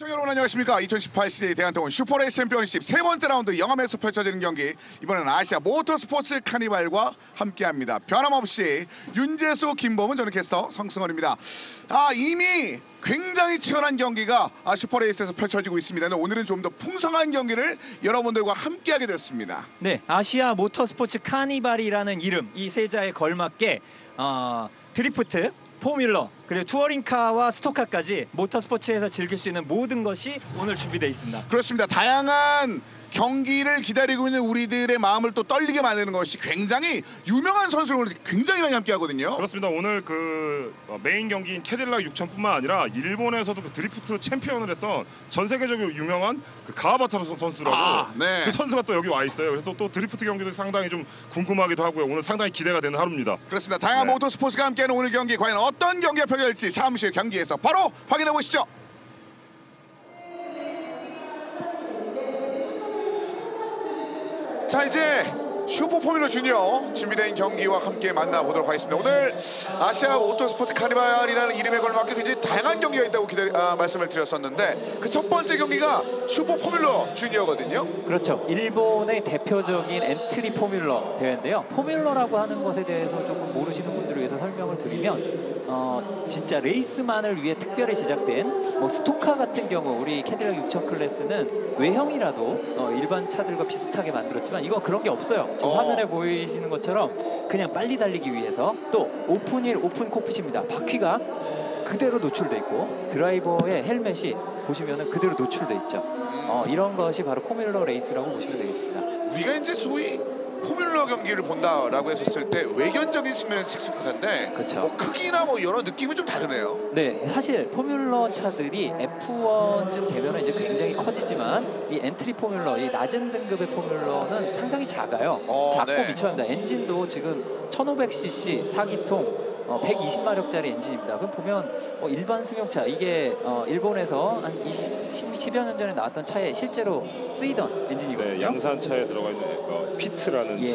시청자 여러분 안녕하십니까. 2018 시리즈 대한통운 슈퍼레이스 챔피언십 세 번째 라운드 영암에서 펼쳐지는 경기, 이번엔 아시아 모터스포츠 카니발과 함께합니다. 변함없이 윤재수, 김범은, 저는 캐스터 성승원입니다. 이미 굉장히 치열한 경기가 슈퍼레이스에서 펼쳐지고 있습니다. 오늘은 좀 더 풍성한 경기를 여러분들과 함께하게 됐습니다. 네, 아시아 모터스포츠 카니발이라는 이름, 이 세 자에 걸맞게 드리프트, 포뮬러, 그리고 투어링카와 스토카까지 모터스포츠에서 즐길 수 있는 모든 것이 오늘 준비되어 있습니다. 그렇습니다. 다양한 경기를 기다리고 있는 우리들의 마음을 또 떨리게 만드는 것이 굉장히 유명한 선수를 굉장히 많이 함께 하거든요. 그렇습니다. 오늘 그 메인 경기인 캐딜락 6000뿐만 아니라 일본에서도 그 드리프트 챔피언을 했던 전 세계적으로 유명한 그 가와바타 선수라고 네. 그 선수가 또 여기 와 있어요. 그래서 또 드리프트 경기도 상당히 좀 궁금하기도 하고요. 오늘 상당히 기대가 되는 하루입니다. 그렇습니다. 다양한 네. 모터스포츠가 함께하는 오늘 경기, 과연 어떤 경기가 펼쳐질지 잠시 후 경기에서 바로 확인해 보시죠. 자, 이제 슈퍼 포뮬러 주니어 준비된 경기와 함께 만나보도록 하겠습니다. 오늘 아시아 모터스포츠 카니발이라는 이름에 걸맞게 굉장히 다양한 경기가 있다고 말씀을 드렸었는데, 그 첫 번째 경기가 슈퍼 포뮬러 주니어거든요. 그렇죠. 일본의 대표적인 엔트리 포뮬러 대회인데요. 포뮬러라고 하는 것에 대해서 조금 모르시는 분들을 위해서 설명을 드리면 진짜 레이스만을 위해 특별히 제작된 스토카 같은 경우, 우리 캐딜락 6000 클래스는 외형이라도 일반 차들과 비슷하게 만들었지만 이거 그런 게 없어요. 지금 화면에 보이시는 것처럼 그냥 빨리 달리기 위해서. 또 오픈힐, 오픈 콕핏입니다. 바퀴가 그대로 노출돼 있고 드라이버의 헬멧이 보시면은 그대로 노출돼 있죠. 이런 것이 바로 포뮬러 레이스라고 보시면 되겠습니다. 우리가 이제 소위 포뮬러 경기를 본다라고 했었을 때 외견적인 측면은 익숙한데, 그렇죠. 크기나 여러 느낌은 좀 다르네요. 네, 사실 포뮬러 차들이 F1쯤 되면 이제 굉장히 커지지만 이 엔트리 포뮬러, 이 낮은 등급의 포뮬러는 상당히 작아요. 작고 네. 미쳐합니다. 엔진도 지금 1500cc 4기통 120마력짜리 엔진입니다. 그럼 보면 일반 승용차, 이게 일본에서 한 10여 년 전에 나왔던 차에 실제로 쓰이던 엔진이거든요. 네, 양산차에 들어가 있는 피트라는 예.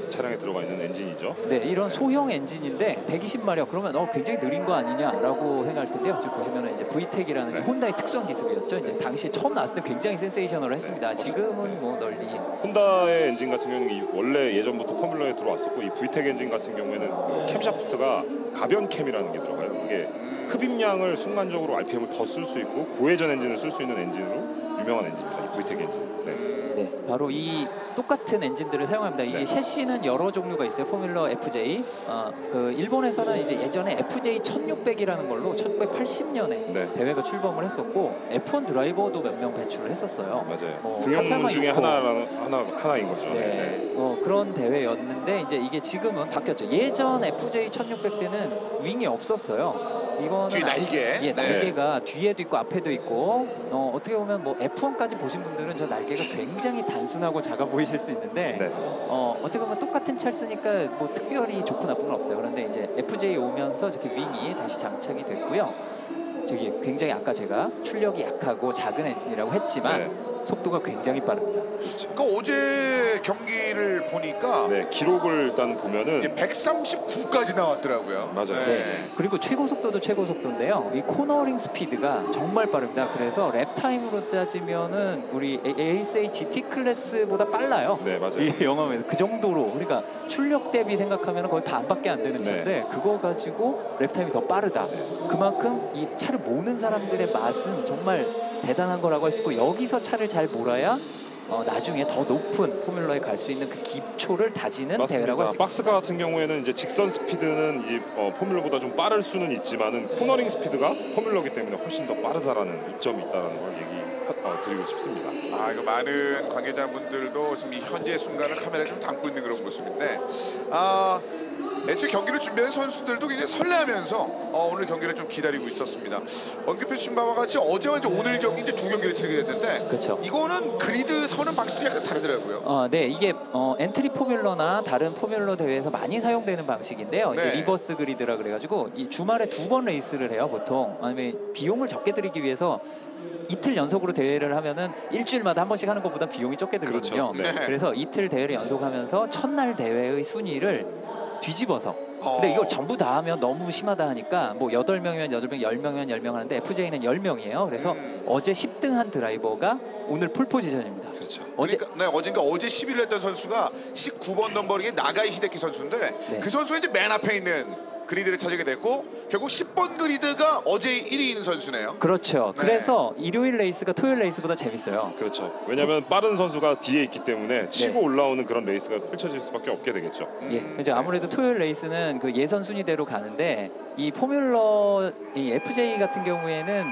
차량에 들어가 있는 엔진이죠. 네, 이런 소형 엔진인데 120마력, 그러면 굉장히 느린 거 아니냐라고 생각할 텐데요. 지금 보시면은 이제 VTEC이라는 네. 혼다의 특수한 기술이었죠. 이제 당시에 처음 나왔을 때 굉장히 센세이셔널했습니다. 지금은 널리. 혼다의 엔진 같은 경우는 원래 예전부터 포뮬러에 들어왔었고, 이 VTEC 엔진 같은 경우에는 그 캠샤프트가 가변 캠이라는 게 들어가요. 이게 흡입량을 순간적으로 RPM을 더 쓸 수 있고 고회전 엔진을 쓸 수 있는 엔진으로 유명한 엔진입니다. 이 VTEC 엔진. 네, 바로 이 똑같은 엔진들을 사용합니다. 이게 네. 셰시는 여러 종류가 있어요. 포뮬러 FJ. 그 일본에서는 이제 예전에 FJ 1600이라는 걸로 1980년에 네. 대회가 출범을 했었고 F1 드라이버도 몇 명 배출을 했었어요. 맞아요. 타타마 등용문 중에 유코. 하나인 거죠. 네, 그런 대회였는데 이제 이게 지금은 바뀌었죠. 예전 FJ 1600 때는 윙이 없었어요. 이거는 뒤에 날개. 예, 날개가 뒤에도 있고 앞에도 있고, 어떻게 보면 F1까지 보신 분들은 저 날개가 굉장히 단순하고 작아 보이실 수 있는데, 네. 어떻게 보면 똑같은 차를 쓰니까 특별히 좋고 나쁜 건 없어요. 그런데 이제 FJ 오면서 이렇게 윙이 다시 장착이 됐고요. 저기 굉장히 아까 제가 출력이 약하고 작은 엔진이라고 했지만 네. 속도가 굉장히 빠릅니다. 그러니까 어제 경기를 보니까 네, 기록을 일단 보면은 139까지 나왔더라고요. 맞아요. 네. 그리고 최고 속도도 최고 속도인데요. 이 코너링 스피드가 정말 빠릅니다. 그래서 랩 타임으로 따지면은 우리 ASA GT 클래스보다 빨라요. 네, 맞아요. 이 영암에서 그 정도로, 그러니까 출력 대비 생각하면 거의 반밖에 안 되는 차인데 그거 가지고 랩 타임이 더 빠르다. 그만큼 이 차를 모는 사람들의 맛은 정말 대단한 거라고 할 수 있고, 여기서 차를 잘 몰아야 나중에 더 높은 포뮬러에 갈 수 있는 그 기초를 다지는 대회라고 할 수 있습니다. 박스카 같은 경우에는 이제 직선 스피드는 이제 포뮬러보다 좀 빠를 수는 있지만은 코너링 스피드가 포뮬러기 때문에 훨씬 더 빠르다라는 이점이 있다는 걸 드리고 싶습니다. 이거 많은 관계자분들도 지금 이 현재 순간을 카메라에 좀 담고 있는 그런 모습인데, 애초에 경기를 준비하는 선수들도 굉장히 설레하면서 오늘 경기를 좀 기다리고 있었습니다. 언급해 주신 바와 같이 어제와 이제 오늘 경기 이제 두 경기를 치르게 됐는데, 그렇죠. 이거는 그리드 서는 방식도 약간 다르더라고요. 네, 이게 엔트리 포뮬러나 다른 포뮬러 대회에서 많이 사용되는 방식인데요. 네. 이제 리버스 그리드라 그래가지고 이 주말에 2번 레이스를 해요, 보통. 아니면 비용을 적게 들이기 위해서 이틀 연속으로 대회를 하면은 일주일마다 한 번씩 하는 것보다 비용이 적게 들거든요. 그렇죠. 네. 그래서 이틀 대회를 연속하면서 첫날 대회의 순위를 뒤집어서. 근데 이걸 전부 다 하면 너무 심하다 하니까 뭐 8명이면 8명, 10명이면 10명 하는데 FJ는 10명이에요. 그래서 어제 10등 한 드라이버가 오늘 폴 포지션입니다. 그렇죠. 어제 어제 11위 했던 선수가 19번 넘버링의 나가이 히데키 선수인데 네. 그 선수가 이제 맨 앞에 있는 그리드를 차지하게 됐고 결국 10번 그리드가 어제 1위인 선수네요. 그렇죠. 네. 그래서 일요일 레이스가 토요일 레이스보다 재밌어요. 그렇죠. 왜냐하면 빠른 선수가 뒤에 있기 때문에 치고 올라오는 그런 레이스가 펼쳐질 수밖에 없게 되겠죠. 예, 이제 아무래도 토요일 레이스는 그 예선 순위대로 가는데 이 포뮬러 이 FJ 같은 경우에는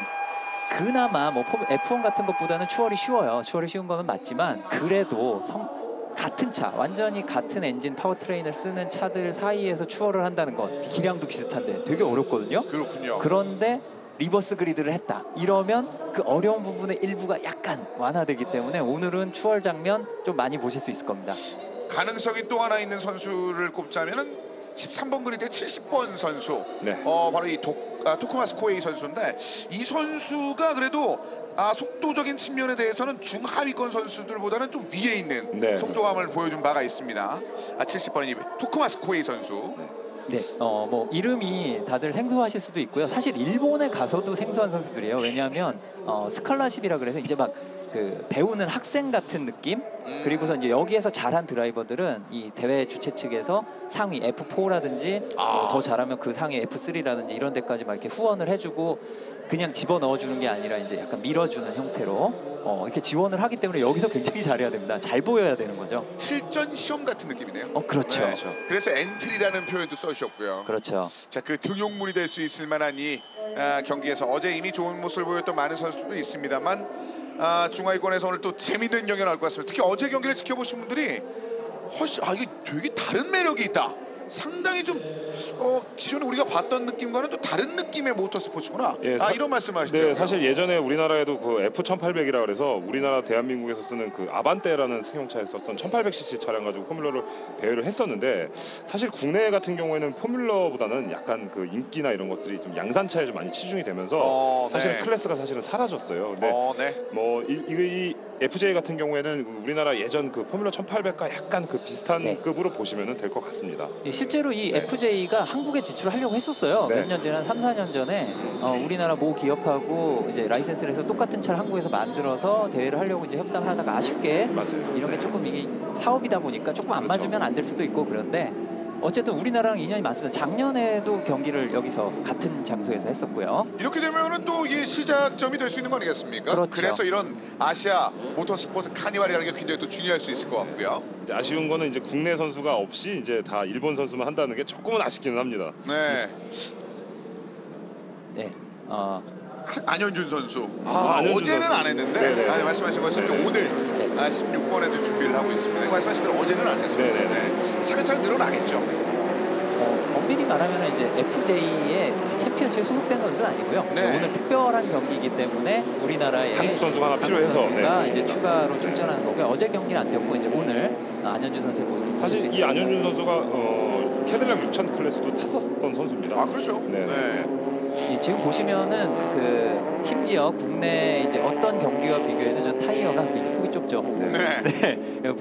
그나마 뭐 F1 같은 것보다는 추월이 쉬워요. 추월이 쉬운 거는 맞지만 그래도 같은 차, 완전히 같은 엔진 파워트레인을 쓰는 차들 사이에서 추월을 한다는 것, 기량도 비슷한데 되게 어렵거든요. 그렇군요. 그런데 리버스 그리드를 했다. 이러면 그 어려운 부분의 일부가 약간 완화되기 때문에 오늘은 추월 장면 좀 많이 보실 수 있을 겁니다. 가능성이 또 하나 있는 선수를 꼽자면은 13번 그리드의 70번 선수. 네. 바로 이 토크마스 코에이 선수인데 이 선수가 그래도 속도적인 측면에 대해서는 중하위권 선수들보다는 좀 위에 있는 네, 속도감을 보여준 바가 있습니다. 70번이 토크마스 코에이 선수. 네, 뭐 이름이 다들 생소하실 수도 있고요. 사실 일본에 가서도 생소한 선수들이에요. 왜냐하면 스칼라십이라 그래서 이제 막 그 배우는 학생 같은 느낌. 그리고서 이제 여기에서 잘한 드라이버들은 이 대회 주최 측에서 상위 F4라든지 더 잘하면 그 상위 F3라든지 이런 데까지 막 이렇게 후원을 해주고 그냥 집어 넣어주는 게 아니라 이제 약간 밀어주는 형태로 이렇게 지원을 하기 때문에 여기서 굉장히 잘해야 됩니다. 잘 보여야 되는 거죠. 실전 시험 같은 느낌이네요. 그렇죠. 네. 그래서 엔트리라는 표현도 써주셨고요. 그렇죠. 자, 그 등용물이 될 수 있을 만한 이 경기에서 어제 이미 좋은 모습을 보였던 많은 선수들도 있습니다만 중하위권에서 오늘 또 재밌는 경기가 나올 것 같습니다. 특히 어제 경기를 지켜보신 분들이 훨씬 이게 되게 다른 매력이 있다. 상당히 좀 기존에 우리가 봤던 느낌과는 또 다른 느낌의 모터 스포츠구나. 예, 이런 말씀하시더라고요. 네, 사실 예전에 우리나라에도 그 F1800이라 그래서 우리나라 대한민국에서 쓰는 그 아반떼라는 승용차에 썼던 1800cc 차량 가지고 포뮬러를 대회를 했었는데 사실 국내 같은 경우에는 포뮬러보다는 약간 그 인기나 이런 것들이 좀 양산차에 좀 많이 치중이 되면서 사실은 네. 클래스가 사실은 사라졌어요. 근데 네. 뭐 이 FJ 같은 경우에는 우리나라 예전 그 포뮬러 1800과 약간 그 비슷한 네. 급으로 보시면 될 것 같습니다. 실제로 이 FJ가 한국에 진출하려고 했었어요. 네. 몇 년 전에 한 3, 4년 전에 우리나라 모 기업하고 이제 라이센스를 해서 똑같은 차를 한국에서 만들어서 대회를 하려고 이제 협상을 하다가 아쉽게 맞아요. 이런 게 조금 이게 사업이다 보니까 조금 안 그렇죠. 맞으면 안 될 수도 있고 그런데 어쨌든 우리나라랑 인연이 많습니다. 작년에도 경기를 여기서 같은 장소에서 했었고요. 이렇게 되면은 또 이게 시작점이 될 수 있는 거 아니겠습니까? 그렇죠. 그래서 이런 아시아 모터스포츠 카니발이라는 게 굉장히 또 중요할 수 있을 것 같고요. 이제 아쉬운 거는 이제 국내 선수가 없이 이제 다 일본 선수만 한다는 게 조금은 아쉽기는 합니다. 네. 네. 안현준 선수. 안현준 어제는 선수. 안 했는데 네네. 말씀하신 것처럼 네네. 오늘 네. 16번에 준비를 하고 있습니다. 말씀하신 대로 어제는 안 했어요. 네네네. 차근차근 늘어나겠죠. 엄밀히 말하면 이제 FJ의 이제 챔피언십에 소속된 선수는 아니고요. 네. 오늘 특별한 경기이기 때문에 우리나라의 한국 선수가 하나 한국 필요해서, 선수가 네. 이제 추가로 출전하는 거고요. 어제 경기는 안 뛰었고 이제 오늘 안현준 선수의 모습도 보실 수 사실 이 있습니다. 안현준 선수가 캐딜락 6000 클래스도 탔었던 선수입니다. 그렇죠. 네. 예, 지금 보시면은 그 심지어 국내 이제 어떤 경기와 비교해도 저 타이어가 굉장히 폭이 좁죠. 네. 네,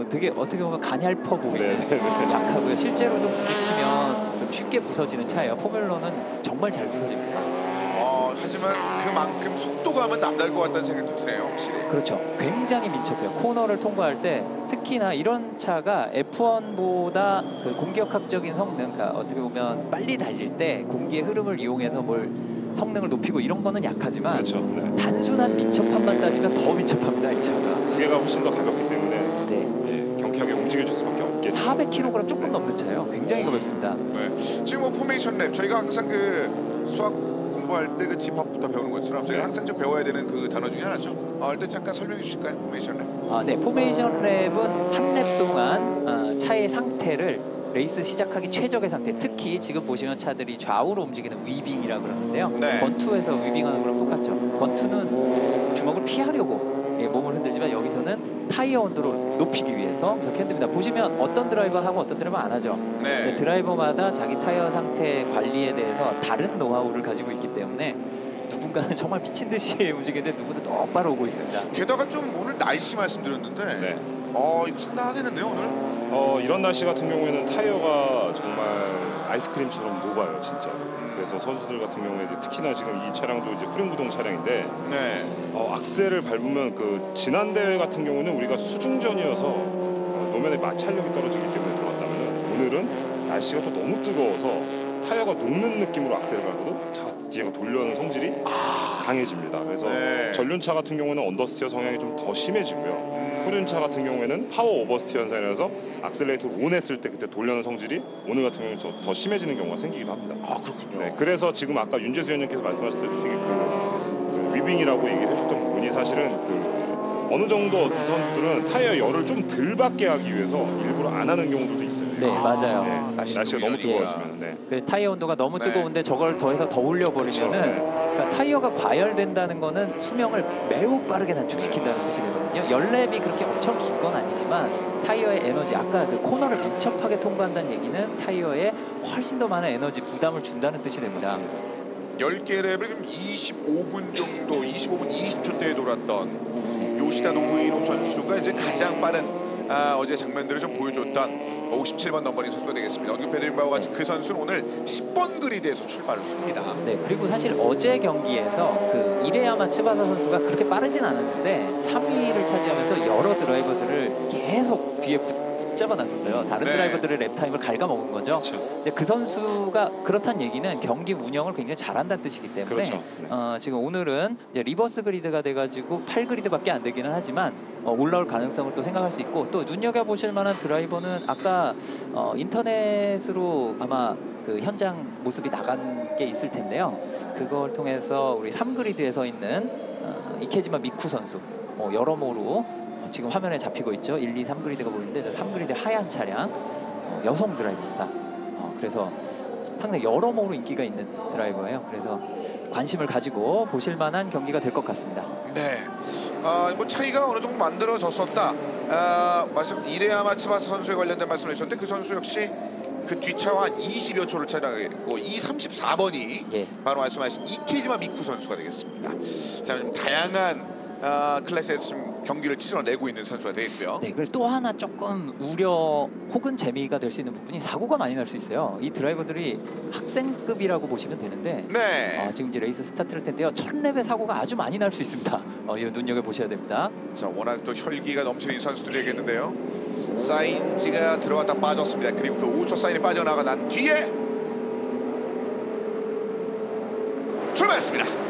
되게 어떻게 보면 가냘퍼 보이는 네. 약하고요. 실제로도 부딪히면 좀 쉽게 부서지는 차예요. 포뮬러는 정말 잘 부서집니다. 하지만 그만큼 속도감은 남다를 것 같다는 생각도 드네요. 확실히. 그렇죠. 굉장히 민첩해요. 코너를 통과할 때 특히나 이런 차가 F1보다 그 공기역학적인 성능, 그러니까 어떻게 보면 빨리 달릴 때 공기의 흐름을 이용해서 뭘 성능을 높이고 이런 거는 약하지만 그렇죠. 네. 단순한 민첩함만 따지면 더 민첩합니다. 이 차가. 무게가 훨씬 더 가볍기 때문에 네. 예, 경쾌하게 움직여줄 수밖에 없겠죠. 400kg 조금 넘는 차예요. 굉장히 가볍습니다. 네. 지금 뭐 포메이션 랩 저희가 항상 그 수학 공부할 때 그 집합부터 배우는 것처럼 저희가 네. 항상 좀 배워야 되는 그 단어 중에 하나죠. 일단 잠깐 설명해 주실까요, 포메이션 랩? 네, 포메이션 랩은 한 랩 동안 차의 상태를 레이스 시작하기 최적의 상태, 특히 지금 보시면 차들이 좌우로 움직이는 위빙이라고 그러는데요. 네. 권투에서 위빙하는 거랑 똑같죠. 권투는 주먹을 피하려고 몸을 흔들지만 여기서는 타이어 온도를 높이기 위해서 저렇게 흔듭니다. 보시면 어떤 드라이버 하고 어떤 드라이버 안 하죠. 네. 드라이버마다 자기 타이어 상태 관리에 대해서 다른 노하우를 가지고 있기 때문에 누군가는 정말 미친 듯이 움직이는데 누구는 똑바로 오고 있습니다. 게다가 좀 오늘 날씨 말씀드렸는데 네. 이거 상당하겠는데요 오늘? 이런 날씨 같은 경우에는 타이어가 정말 아이스크림처럼 녹아요, 진짜. 그래서 선수들 같은 경우에 이제 특히나 지금 이 차량도 이제 후륜구동 차량인데 네. 악셀을 밟으면 그 지난 대회 같은 경우는 우리가 수중전이어서 노면의 마찰력이 떨어지기 때문에 들어갔다면 오늘은 날씨가 또 너무 뜨거워서 타이어가 녹는 느낌으로 악셀을 밟아도 차 뒤에가 돌려는 성질이 강해집니다. 그래서 네. 전륜차 같은 경우는 언더스티어 성향이 좀 더 심해지고요. 후륜차 같은 경우에는 파워 오버스티어 현상이라서 악셀레이터를 온 했을 때 그때 돌려는 성질이 오늘 같은 경우는 더 심해지는 경우가 생기기도 합니다. 그렇군요. 네, 그래서 지금 아까 윤재수 위원님께서 말씀하셨듯이 그 위빙이라고 얘기를 해줬던 부분이 사실은 어느 정도 선수들은 타이어 열을 좀 덜 받게 하기 위해서 일부러 안 하는 경우들도 있어요. 네, 맞아요. 네, 날씨가 너무 뜨거워지면. 네. 그 타이어 온도가 너무 네. 뜨거운데 저걸 더해서 더 올려버리면은 그쵸, 네. 그러니까 타이어가 과열된다는 거는 수명을 매우 빠르게 단축시킨다는 뜻이 되거든요. 열랩이 그렇게 엄청 긴 건 아니지만 타이어의 에너지, 아까 그 코너를 민첩하게 통과한다는 얘기는 타이어에 훨씬 더 많은 에너지 부담을 준다는 뜻이 됩니다. 10개 랩을 25분 정도, 25분 20초대에 돌았던 요시다 노부이노 선수가 이제 가장 빠른 어제 장면들을 좀 보여줬던 57번 넘버링 선수가 되겠습니다. 언급해드린 바와 같이 그 선수는 오늘 10번 그리드에서 출발을 합니다. 네, 그리고 사실 어제 경기에서 그 이레야마 츠바사 선수가 그렇게 빠르진 않았는데 3위를 차지하면서 여러 드라이버들을 계속 뒤에 붙잡아놨었어요. 다른 네. 드라이버들의 랩타임을 갉아먹은 거죠. 그렇죠. 근데 그 선수가 그렇다는 얘기는 경기 운영을 굉장히 잘한다는 뜻이기 때문에 그렇죠. 네. 지금 오늘은 이제 리버스 그리드가 돼가지고 8그리드밖에 안 되기는 하지만 올라올 가능성을 또 생각할 수 있고, 또 눈여겨보실 만한 드라이버는 아까 인터넷으로 아마 그 현장 모습이 나간 게 있을 텐데요. 그걸 통해서 우리 3그리드에 서 있는 이케지마 미쿠 선수 여러모로 지금 화면에 잡히고 있죠. 1, 2, 3그리드가 보이는데 저 3그리드 하얀 차량 여성 드라이버입니다. 그래서 상당히 여러모로 인기가 있는 드라이버예요. 그래서 관심을 가지고 보실 만한 경기가 될 것 같습니다. 네. 뭐 차이가 어느 정도 만들어졌었다. 말씀 이레야마 츠바사 선수에 관련된 말씀을 해주셨는데 그 선수 역시 그 뒤차와 한 20여 초를 차지하고 이 34번이 예. 바로 말씀하신 이케지마 미쿠 선수가 되겠습니다. 자, 좀 다양한 클래스에서 좀 경기를 치러내고 있는 선수가 되겠고요. 네, 그리고 또 하나 조금 우려 혹은 재미가 될 수 있는 부분이 사고가 많이 날 수 있어요. 이 드라이버들이 학생급이라고 보시면 되는데 네. 지금 이제 레이스 스타트를 텐데요. 1000렙의 사고가 아주 많이 날 수 있습니다. 이거 눈여겨보셔야 됩니다. 자, 워낙 또 혈기가 넘치는 이 선수들이겠는데요. 사인지가 들어갔다 빠졌습니다. 그리고 그 5초 사인이 빠져나가 난 뒤에 출발했습니다.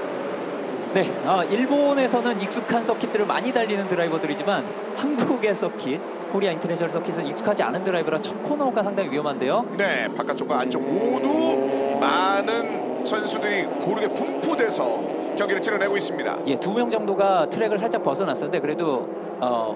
네, 일본에서는 익숙한 서킷들을 많이 달리는 드라이버들이지만 한국의 서킷, 코리아 인터내셔널 서킷은 익숙하지 않은 드라이버라 첫 코너가 상당히 위험한데요. 네, 바깥쪽과 안쪽 모두 많은 선수들이 고르게 분포돼서 경기를 치러내고 있습니다. 예, 2명 정도가 트랙을 살짝 벗어났었는데 그래도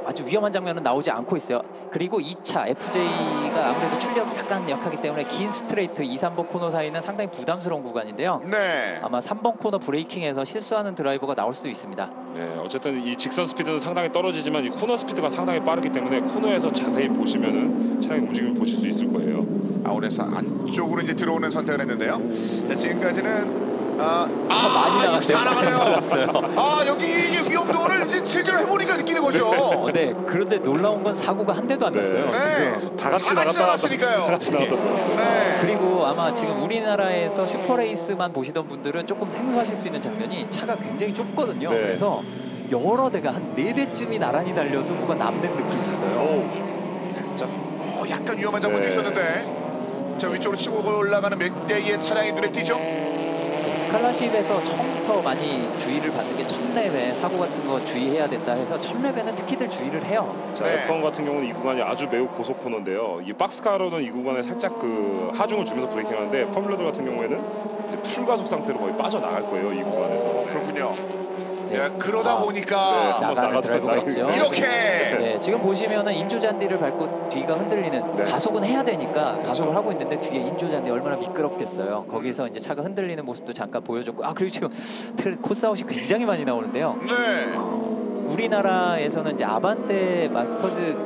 아주 위험한 장면은 나오지 않고 있어요. 그리고 2차 FJ가 아무래도 출력이 약간 약하기 때문에 긴 스트레이트 2, 3번 코너 사이는 상당히 부담스러운 구간인데요. 네. 아마 3번 코너 브레이킹에서 실수하는 드라이버가 나올 수도 있습니다. 네, 어쨌든 이 직선 스피드는 상당히 떨어지지만 이 코너 스피드가 상당히 빠르기 때문에 코너에서 자세히 보시면은 차량의 움직임을 보실 수 있을 거예요. 아우레스 안쪽으로 이제 들어오는 선택을 했는데요. 자, 지금까지는 많이 나갔어요. 다 나가네요. 많이 나갔어요. 여기 이게 위험도를 이제 실제로 해보니까 느끼는 거죠. 네, 그런데 놀라운 건 사고가 한 대도 안 났어요. 네. 다 같이 나갔으니까요. 다 같이 나갔다 들어왔어요. 네. 그리고 아마 지금 우리나라에서 슈퍼레이스만 보시던 분들은 조금 생소하실 수 있는 장면이 차가 굉장히 좁거든요. 네. 그래서 여러 대가 한 4대쯤이 나란히 달려도 뭐가 남는 느낌이 있어요. 살짝. 약간 위험한 장면도 네. 있었는데 자, 위쪽으로 치고 올라가는 몇 대의 차량이 눈에 띄죠. 스칼라십에서 처음부터 많이 주의를 받는 게 1000렙에 사고 같은 거 주의해야 된다 해서 1000렙에는 특히들 주의를 해요. 자, 네. F1 같은 경우는 이 구간이 아주 매우 고속 코너인데요. 이 박스카로는 이 구간에 살짝 그 하중을 주면서 브레이킹하는데 포뮬러들 같은 경우에는 이제 풀가속 상태로 거의 빠져나갈 거예요. 이 구간에서. 그렇군요. 네. 야, 그러다 네. 보니까 한번 나가는 나가다 드라이버가 나가기. 있죠. 이렇게 네, 지금 보시면은 인조잔디를 밟고 뒤가 흔들리는 네. 가속은 해야 되니까 가속을 하고 있는데 뒤에 인조잔디 얼마나 미끄럽겠어요. 거기서 이제 차가 흔들리는 모습도 잠깐 보여줬고, 그리고 지금 코스아웃이 굉장히 많이 나오는데요. 네. 우리나라에서는 이제 아반떼 마스터즈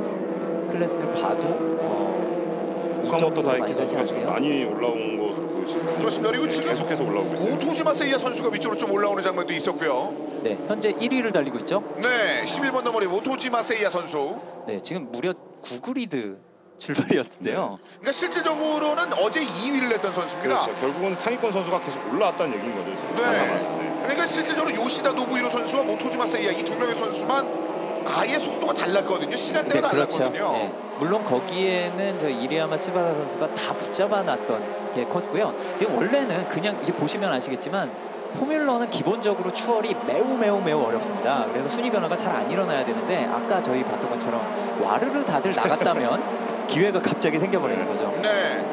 클래스를 봐도 오카모토 다이키 많이 선수가 지금 살지 않나요? 많이 올라온 것으로 보여지고 그렇습니다. 그리고 지금 계속해서 올라오고 있어요. 모토지마 세이야 선수가 위쪽으로 좀 올라오는 장면도 있었고요. 네, 현재 1위를 달리고 있죠. 네, 11번 너머리 모토지마 세이야 선수. 네, 지금 무려 9그리드 출발이었는데요. 그러니까 실질적으로는 어제 2위를 냈던 선수입니다. 그렇죠. 결국은 상위권 선수가 계속 올라왔다는 얘기인 거죠. 지금. 네. 그러니까 실질적으로 요시다 노부히로 선수와 모토지마 세이야 이 두 명의 선수만 아예 속도가 달랐거든요. 시간대가 그렇죠. 달랐거든요. 네, 물론 거기에는 저 이리야마 츠바다 선수가 다 붙잡아놨던 게 컸고요. 지금 원래는 그냥 이제 보시면 아시겠지만 포뮬러는 기본적으로 추월이 매우 어렵습니다. 그래서 순위 변화가 잘 안 일어나야 되는데 아까 저희 봤던 것처럼 와르르 다들 나갔다면 기회가 갑자기 생겨버리는 거죠. 네.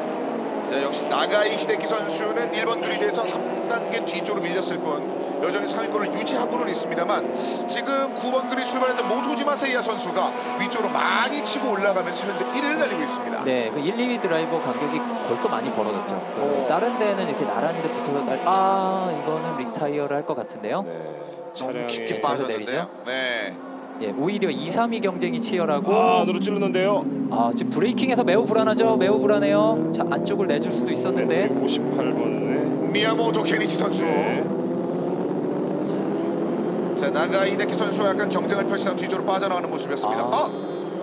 자, 역시 나가이 히데키 선수는 1번 그리드에서 한 단계 뒤쪽으로 밀렸을 뿐 여전히 상위권을 유지하고는 있습니다만 지금 9번 그리드 출발했던 모토지마 세이야 선수가 위쪽으로 많이 치고 올라가면서 현재 1위를 달리고 있습니다. 네, 그 1, 2위 드라이버 간격이 벌써 많이 벌어졌죠. 오. 다른 데는 이렇게 나란히 붙어서 이거는 리타이어를 할 것 같은데요. 네. 너무 차량이 깊게 네, 빠졌는데요. 네. 예, 오히려 2, 3위 경쟁이 치열하고 안으로 찌르는데요. 지금 브레이킹에서 매우 불안하죠. 매우 불안해요. 자, 안쪽을 내줄 수도 있었는데 58번에 미야모토 케니치 선수. 네. 자, 나가이 히데키 선수와 약간 경쟁을 펼치다 뒤쪽으로 빠져나가는 모습이었습니다.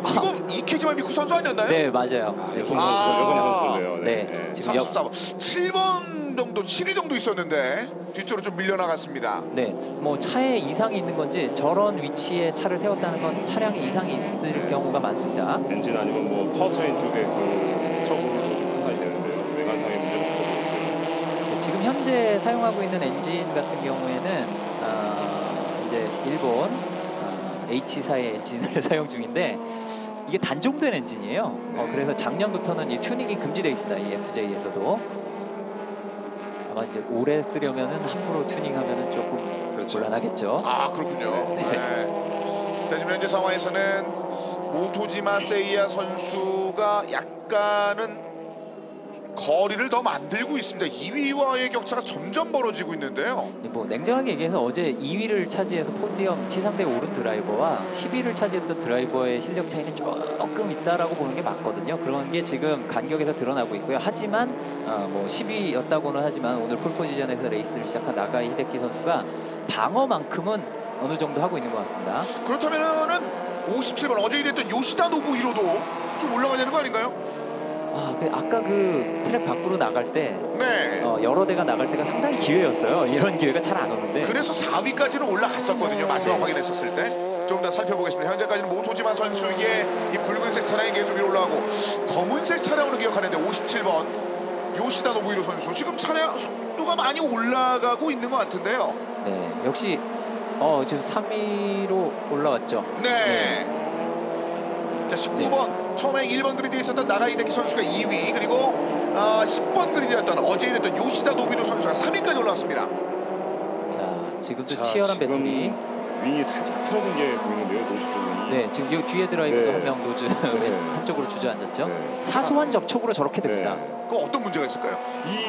이거 이케지마 미쿠 선수 아니었나요? 네, 맞아요. 네, 여성 아. 선수인데요. 네, 지금 34번, 7번 정도, 7위 정도 있었는데 뒤쪽으로 좀 밀려나갔습니다. 네, 뭐 차에 이상이 있는 건지 저런 위치에 차를 세웠다는 건 차량에 이상이 있을 경우가 많습니다. 엔진 아니면 뭐 파워트레인 쪽에 그 트러블로 좀 판단이 되는데요. 외관상의 문제는 없어 보이고. 네, 지금 현재 사용하고 있는 엔진 같은 경우에는 이제 일본 H사의 엔진을 사용 중인데 이게 단종된 엔진이에요. 그래서 작년부터는 이 튜닝이 금지되어 있습니다. 이 FJ에서도 아마 이제 오래 쓰려면은 함부로 튜닝하면은 조금 곤란하겠죠. 아, 그렇군요. 네. 자, 지금 현재 상황에서는 모토지마 세이야 선수가 약간은 거리를 더 만들고 있습니다. 2위와의 격차가 점점 벌어지고 있는데요. 뭐 냉정하게 얘기해서 어제 2위를 차지해서 포디엄 시상대에 오른 드라이버와 10위를 차지했던 드라이버의 실력 차이는 조금 있다라고 보는 게 맞거든요. 그런 게 지금 간격에서 드러나고 있고요. 하지만 뭐 10위였다고는 하지만 오늘 폴포지션에서 레이스를 시작한 나가이 히데키 선수가 방어만큼은 어느 정도 하고 있는 것 같습니다. 그렇다면은 57번 어제 일했던 요시다 노부히로도 좀 올라가야 되는 거 아닌가요? 아까 그 트랙 밖으로 나갈 때 네. 여러 대가 나갈 때가 상당히 기회였어요. 이런 기회가 잘 안 오는데. 그래서 4위까지는 올라갔었거든요. 마지막 확인했었을 때. 좀 더 살펴보겠습니다. 현재까지는 모토지마 선수의 이 붉은색 차량이 계속 위로 올라가고 검은색 차량으로 기억하는데 57번 요시다 노부히로 선수 지금 차량 속도가 많이 올라가고 있는 것 같은데요. 네, 역시 지금 3위로 올라왔죠. 네. 자, 19번 처음에 1번 그리드에 있었던 나가이 히데키 선수가 2위 그리고 10번 그리드였던 어제 일했던 요시다 노부히로 선수가 3위까지 올라왔습니다. 자, 지금도 자, 치열한 지금 배틀이. 윙이 살짝 틀어진 게 보이는데요. 노즈 쪽이. 네, 지금 이 뒤에 드라이버도 네. 한 명 노즈 네. 한쪽으로 주저앉았죠. 네. 사소한 접촉으로 저렇게 됩니다. 그 어떤 문제가 있을까요?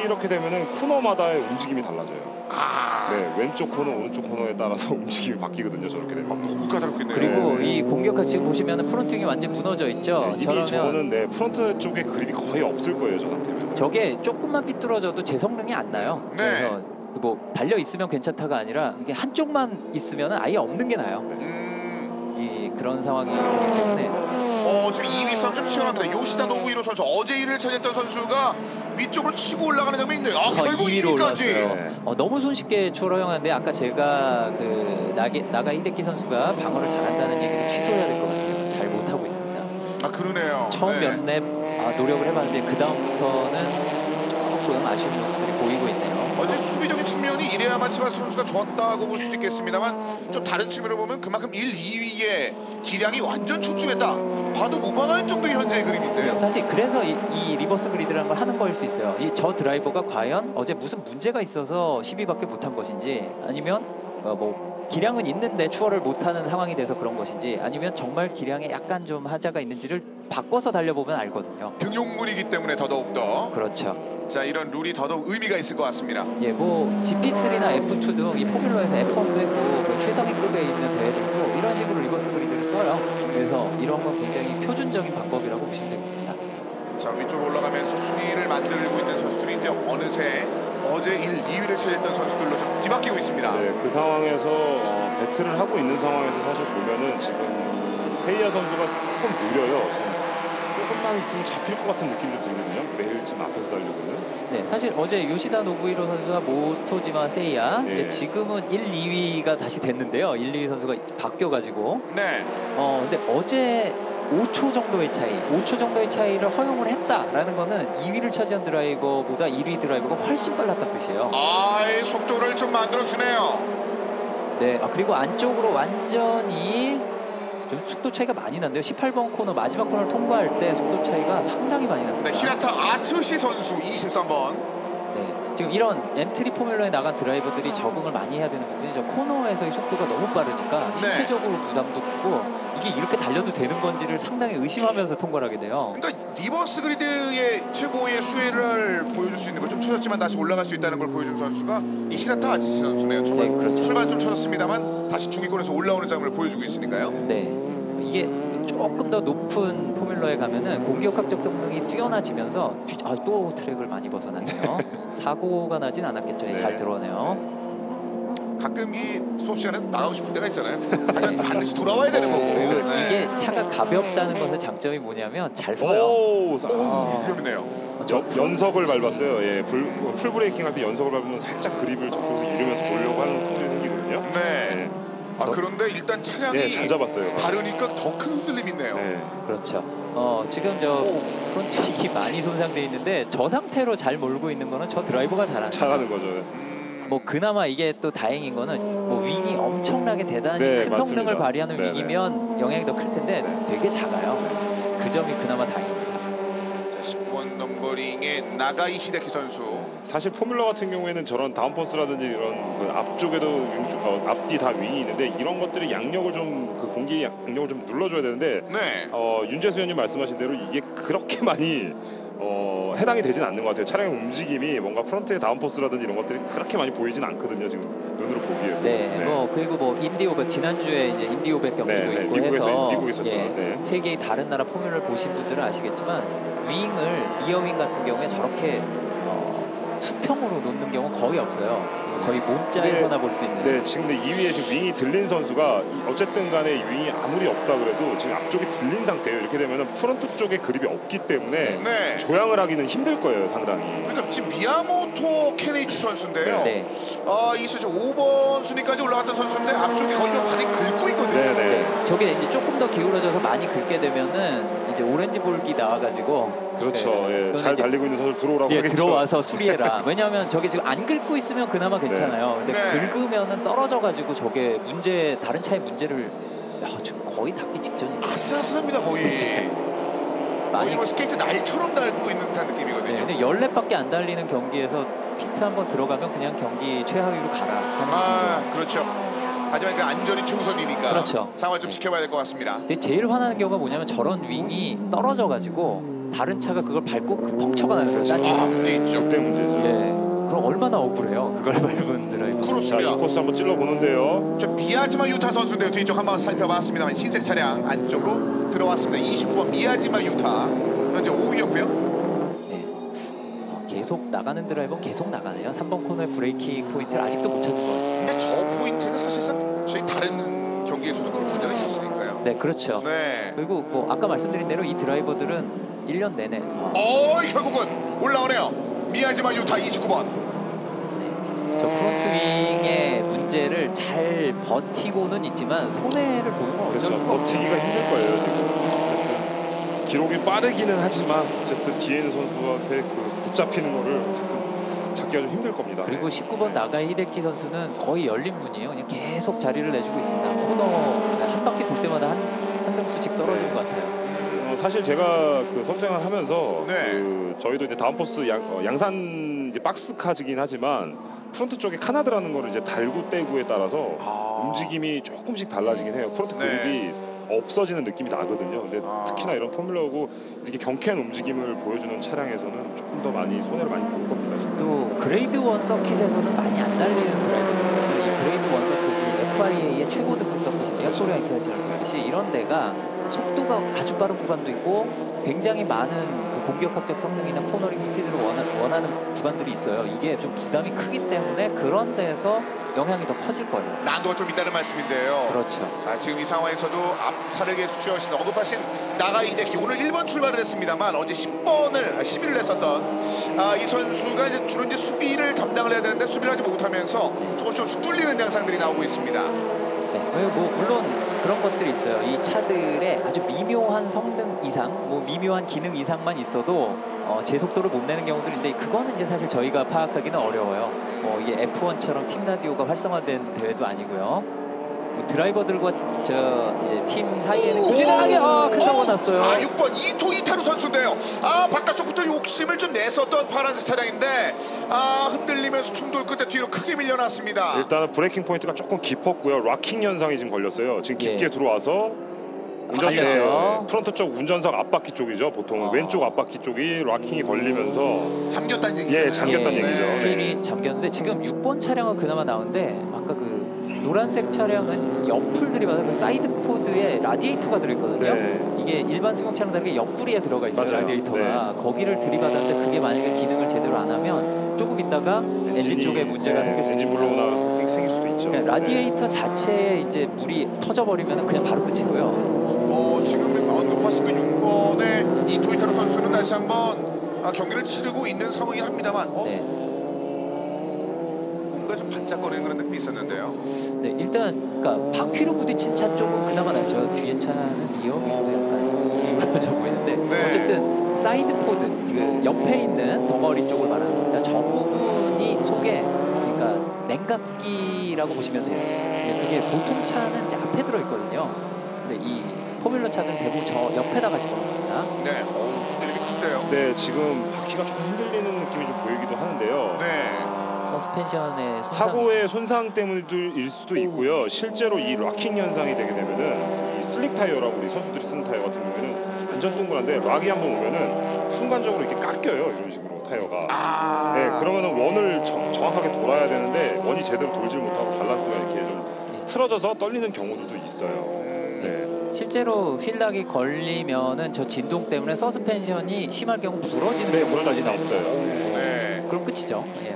이렇게 되면은 코너마다의 움직임이 달라져요. 아, 네, 왼쪽 코너, 오른쪽 코너에 따라서 움직임이 바뀌거든요. 저렇게 되면. 너무 까다롭겠네요. 그리고 네. 이 공격하 지금 보시면은 프론팅이 완전 무너져 있죠. 이미 저는 프론트 쪽에 그립이 거의 없을 거예요. 저 상태면. 저게 조금만 삐뚤어져도 제 성능이 안 나요. 네. 그래서 뭐 달려 있으면 괜찮다가 아니라 이게 한쪽만 있으면 아예 없는 게 나요. 이 그런 상황이기 때문에. 지금 2위 싸움 좀 치열합니다. 요시다 노부히로 선수 어제 1위를 차지했던 선수가 위쪽으로 치고 올라가는 장면이 있네요. 결국 2위로 2위까지. 올랐어요. 너무 손쉽게 추월 허용하는데 아까 제가 그 나가 히데키 선수가 방어를 잘한다는 얘기를 취소해야 될 것 같아요. 잘 못하고 있습니다. 아, 그러네요. 처음 네. 몇 랩 노력을 해봤는데 그 다음부터는 조금 아쉬운 모습들이 보이고 있네요. 어제 수비적인 측면이 이레야마츠바 선수가 좋았다고 볼 수도 있겠습니다만 좀 다른 측면으로 보면 그만큼 1, 2위의 기량이 완전 출중했다 봐도 무방할 정도의 현재의 그림인데요. 사실 그래서 이 리버스 그리드라는 걸 하는 거일 수 있어요. 저 드라이버가 과연 어제 무슨 문제가 있어서 10위밖에 못한 것인지 아니면 뭐 기량은 있는데 추월을 못하는 상황이 돼서 그런 것인지 아니면 정말 기량에 약간 좀 하자가 있는지를 바꿔서 달려보면 알거든요. 등용문이기 때문에 더더욱더 그렇죠. 자, 이런 룰이 더더욱 의미가 있을 것 같습니다. 예, 뭐 GP3나 F2 등 이 포뮬러에서 F1도 했고 그 최상위급에 있는 대회들도 이런 식으로 리버스 그리드를 써요. 그래서 이런 건 굉장히 표준적인 방법이라고 보시면 되겠습니다. 자, 위쪽으로 올라가면서 순위를 만들고 있는 선수들이 이제 어느새 어제 1, 2위를 차지했던 선수들로 좀 뒤바뀌고 있습니다. 네, 그 상황에서 배틀을 하고 있는 상황에서 사실 보면은 지금 세이야 선수가 조금 느려요. 지금 조금만 있으면 잡힐 것 같은 느낌이 좀 들거든요. 매일 지금 앞에서 달리고 있는. 네, 사실 어제 요시다 노부히로 선수가 모토지마 세이야 예. 이제 지금은 1, 2위가 다시 됐는데요. 1, 2위 선수가 바뀌어가지고 네. 근데 어제 5초 정도의 차이, 5초 정도의 차이를 허용을 했다라는 거는 2위를 차지한 드라이버보다 1위 드라이버가 훨씬 빨랐다는 뜻이에요. 이 속도를 좀 만들어주네요. 네, 그리고 안쪽으로 완전히 좀 속도 차이가 많이 난데요. 18번 코너 마지막 코너를 통과할 때 속도 차이가 상당히 많이 네, 났습니다. 히라타 아츠시 선수 23번. 네, 지금 이런 엔트리 포뮬러에 나간 드라이버들이 적응을 많이 해야 되는 부분이 저 코너에서의 속도가 너무 빠르니까 네. 신체적으로 부담도 크고 이게 이렇게 달려도 되는 건지를 상당히 의심하면서 통과를 하게 돼요. 그러니까 리버스 그리드의 최고의 수혜를 보여줄 수 있는 걸 좀 쳐졌지만 다시 올라갈 수 있다는 걸 보여준 선수가 이 히라타 아츠시 선수네요. 네, 그렇죠. 출발 좀 쳐졌습니다만 다시 중위권에서 올라오는 장면을 보여주고 있으니까요. 네, 이게 조금 더 높은 포뮬러에 가면은 공격학적 성능이 뛰어나지면서 또 트랙을 많이 벗어나네요. 사고가 나진 않았겠죠. 네. 잘 들어오네요. 가끔 이 수업 시간에 나가고 싶을 때가 있잖아요. 하지만 반드시 돌아와야 되는 거고. 그리고 네. 이게 차가 가볍다는 것의 장점이 뭐냐면 잘 서요. 오, 위험이네요. 연석을 밟았어요. 예, 풀 브레이킹 할 때 연석을 밟으면 살짝 그립을 저쪽에서 이루면서 보려고 하는 성질이 생기거든요. 네. 그런데 일단 차량이 네, 잘 잡았어요. 다르니까 더 큰 흔들림이 있네요. 네. 그렇죠. 지금 저 프론트 윙이 많이 손상돼 있는데 저 상태로 잘 몰고 있는 거는 저 드라이버가 잘하는 잘하는 거죠. 뭐 그나마 이게 또 다행인 거는 뭐 윙이 엄청나게 대단히 네, 큰 맞습니다. 성능을 발휘하는 네, 윙이면 영향이 더 클 텐데 되게 작아요. 그 점이 그나마 다행입니다. 자, 19번 넘버링의 나가이 히데키 선수. 사실 포뮬러 같은 경우에는 저런 다운포스라든지 이런 그 앞쪽에도 앞뒤 다 윙이 있는데 이런 것들이 양력을 좀 그 공기 양력을 좀 눌러줘야 되는데 네. 윤재수 의원님 말씀하신 대로 이게 그렇게 많이 해당이 되진 않는 것 같아요. 차량의 움직임이 뭔가 프런트의 다운포스라든지 이런 것들이 그렇게 많이 보이진 않거든요. 지금 눈으로 보기에도. 네, 뭐 그리고 뭐 인디500 지난주에 이제 인디500 경기도 네, 있고 미국에서 해서 있었죠. 네. 세계의 다른 나라 포뮬러를 보신 분들은 아시겠지만 윙을 리어윙 같은 경우에 저렇게 수평으로 놓는 경우 거의 없어요. 거의 몸자에서나 볼 수 있는. 네, 지금 2위에 지금 윙이 들린 선수가 어쨌든 간에 윙이 아무리 없다 그래도 지금 앞쪽이 들린 상태예요. 이렇게 되면 프런트 쪽에 그립이 없기 때문에 네. 조향을 하기는 힘들 거예요, 상당히. 그러니까 지금 미야모토 케네이치 선수인데요. 네. 이 선수 5번 순위까지 올라갔던 선수인데 앞쪽이 거의 많이 긁고 있거든요. 네, 네. 네, 저게 이제 조금 더 기울어져서 많이 긁게 되면은 이제 오렌지 볼기 나와가지고 그렇죠. 네, 예, 잘 이제 달리고 있는 선수 들어오라고 예, 하겠죠. 들어와서 수리해라. 왜냐하면 저게 지금 안 긁고 있으면 그나마 괜찮아요. 근데 네. 긁으면은 떨어져가지고 저게 다른 차의 문제를 지금 거의 닿기 직전이에요. 아슬아슬합니다 거의. 거의 많이. 뭐 스케이트 날처럼 닳고 있는 듯한 느낌이거든요. 네, 근데 14밖에 안 달리는 경기에서 피트 한번 들어가면 그냥 경기 최하위로 가라 하는 거죠. 그렇죠. 하지만 그 안전이 최우선이니까 그렇죠. 상황을 좀 네. 지켜봐야 될 것 같습니다. 근데 제일 화나는 경우가 뭐냐면 저런 윙이 떨어져가지고 다른 차가 그걸 밟고 펑쳐가 나요. 그렇죠. 문제 있죠. 그때 문제죠. 예. 그럼 얼마나 억울해요. 그걸 밟은 드라이버. 자, 그렇습니다. 이 코스 한번 찔러 보는데요. 저 미야지마 유타 선수인데요. 뒤쪽 한번 살펴봤습니다만 흰색 차량 안쪽으로 들어왔습니다. 29번 미야지마 유타 현재 5위였고요. 네. 계속 나가는 드라이버는 계속 나가네요. 3번 코너의 브레이킹 포인트를 아직도 못 찾은 것 같습니다. 근데 저 포인트가 사실상 저희 다른 경기에서도 그런 문제가 있었으니까요. 네, 그렇죠. 네. 그리고 뭐 아까 말씀드린 대로 이 드라이버들은 1년 내내 결국은 올라오네요. 미야지마 유타 29번. 저 프론트 윙의 문제를 잘 버티고는 있지만 손해를 보는 건 어쩔 그렇죠. 수가 없어요. 버티기가 힘들 거예요, 지금. 어쨌든 기록이 빠르기는 하지만 어쨌든 뒤에 있는 선수한테 그 붙잡히는 거를 어쨌든 잡기가 좀 힘들 겁니다. 그리고 19번 나가이 히데키 선수는 거의 열린 문이에요. 그냥 계속 자리를 내주고 있습니다. 코너 한 바퀴 돌 때마다 한 등수씩 떨어지는 네. 것 같아요. 사실 제가 그 선수 생활을 하면서 네. 그 저희도 이제 다운포스 양산 이제 박스카지긴 하지만 프론트 쪽에 카나드라는 거를 이제 달구 떼구에 따라서 움직임이 조금씩 달라지긴 해요. 프론트 네. 그립이 없어지는 느낌이 나거든요. 근데 특히나 이런 포뮬러고 이렇게 경쾌한 움직임을 보여주는 차량에서는 조금 더 많이 손해를 많이 볼 겁니다. 또 그레이드 1 서킷에서는 많이 안 달리는 드라이버들은 이 그레이드 1 서킷이 FIA의 최고 등급 서킷인데요. 소리 인터내셔널 서킷이 이런 데가 속도가 아주 빠른 구간도 있고 굉장히 많은 그 그 공격학적 성능이나 코너링 스피드를 원하는 구간들이 있어요. 이게 좀 부담이 크기 때문에 그런 데서 영향이 더 커질 거예요. 난도가 좀 있다는 말씀인데요. 그렇죠. 지금 이 상황에서도 앞차를 계속 주어하신 언급하신 나가 이데키 오늘 1번 출발을 했습니다만 어제 10위를 냈었던 이 선수가 이제 주로 이제 수비를 담당을 해야 되는데 수비를 하지 못하면서 조금씩 뚫리는 양상들이 나오고 있습니다. 네, 뭐 물론 그런 것들이 있어요. 이 차들의 아주 미묘한 성능 이상, 뭐 미묘한 기능 이상만 있어도 제 속도를 못 내는 경우들인데 그거는 이제 사실 저희가 파악하기는 어려워요. 이게 F1처럼 팀 라디오가 활성화된 대회도 아니고요. 뭐 드라이버들과 이제 팀 사이에는 꾸준하게 큰 사고 났어요. 6번 이토 이타루 선수인데요. 바깥쪽부터 욕심을 좀 냈었던 파란색 차량인데 흔들리면서 충돌 끝에 뒤로 크게 밀려났습니다. 일단은 브레이킹 포인트가 조금 깊었고요. 락킹 현상이 지금 걸렸어요. 지금 깊게 들어와서 갈렸죠. 프론트 쪽 운전석 앞바퀴 쪽이죠. 보통은 왼쪽 앞바퀴 쪽이 락킹이 걸리면서 잠겼다는 얘기죠. 잠겼다는 얘기죠. 휠이 잠겼는데 지금 6번 차량은 그나마 나오는데 아까 그 노란색 차량은 옆을 들이받아 그 사이드 포드에 라디에이터가 들어있거든요. 네. 이게 일반 승용차랑 다르게 옆구리에 들어가 있어요. 맞아요. 라디에이터가 거기를 들이받았는데 그게 만약에 기능을 제대로 안 하면 조금 있다가 엔진 쪽에 문제가 생길 수 엔진 있습니다. 블로우나 생길 수도 있죠. 그러니까 라디에이터 자체에 이제 물이 터져버리면 그냥 바로 끝이고요. 지금 언급하신 그 6번의 이 토이타루 선수는 다시 한번 경기를 치르고 있는 상황이긴 합니다만 네. 뭔가 좀 반짝거리는 그런 느낌이 있었는데요. 네, 일단 그러니까 바퀴로 부딪힌 차 쪽은 그나마 나요. 저 뒤에 차는 리어뷰도 약간 기울어져 보이는데 네. 어쨌든 사이드 포드 그 옆에 있는 덩어리 쪽을 말하는 겁니다. 저 부분이 속에 그러니까 냉각기라고 보시면 돼요. 그게 보통 차는 이제 앞에 들어 있거든요. 근데 이 포뮬러 차는 대부분 저 옆에다가 집어넣습니다. 네, 흔들림이 큰데요. 네, 지금 바퀴가 조금 흔들리는 느낌이 좀 보이기도 하는데요. 네. 서스펜션의 사고의 손상 때문일 수도 있고요. 실제로 이 락킹 현상이 되게 되면은 이 슬릭 타이어라고 우리 선수들이 쓰는 타이어 같은 경우에는 완전 동그란데 락이 한번 오면은 순간적으로 이렇게 깎여요. 이런 식으로 타이어가. 네, 그러면은 원을 정확하게 돌아야 되는데 원이 제대로 돌질 못하고 밸런스가 이렇게 좀 틀어져서 떨리는 경우들도 있어요. 네. 실제로 휠락이 걸리면은 저 진동 때문에 서스펜션이 심할 경우 부러지는 네, 경우까지 부러질 수 나옵니다. 있어요. 네. 그럼 끝이죠. 예.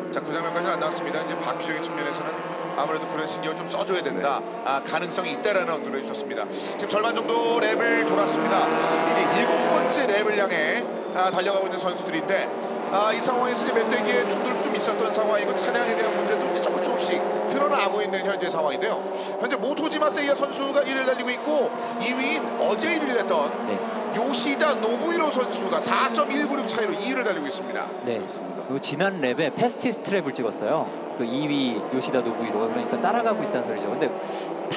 자, 그 장면까지는 안 나왔습니다. 이제 바퀴적인 측면에서는 아무래도 그런 신경을 좀 써줘야 된다. 가능성이 있다라는 언급을 해주셨습니다. 지금 절반 정도 랩을 돌았습니다. 이제 7번째 랩을 향해 달려가고 있는 선수들인데 이 상황에서 이제 몇 대기의 충돌이 좀 있었던 상황이고 차량에 대한 문제도 이제 조금씩 드러나고 있는 현재 상황인데요. 현재 모토지마 세이야 선수가 1위를 달리고 있고 2위인 어제 1위를 했던 요시다 노부히로 선수가 4.196 차이로 2위를 달리고 있습니다. 네, 그리고 지난 랩에 패스티스트 랩을 찍었어요. 그 2위 요시다 노부히로가 그러니까 따라가고 있다는 소리죠. 근데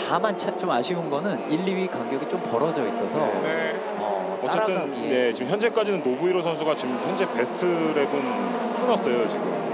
다만 좀 아쉬운 거는 1, 2위 간격이 좀 벌어져 있어서 네. 어쨌든 따라가기에 네, 지금 현재까지는 노부히로 선수가 지금 현재 베스트 랩은 끊었어요. 지금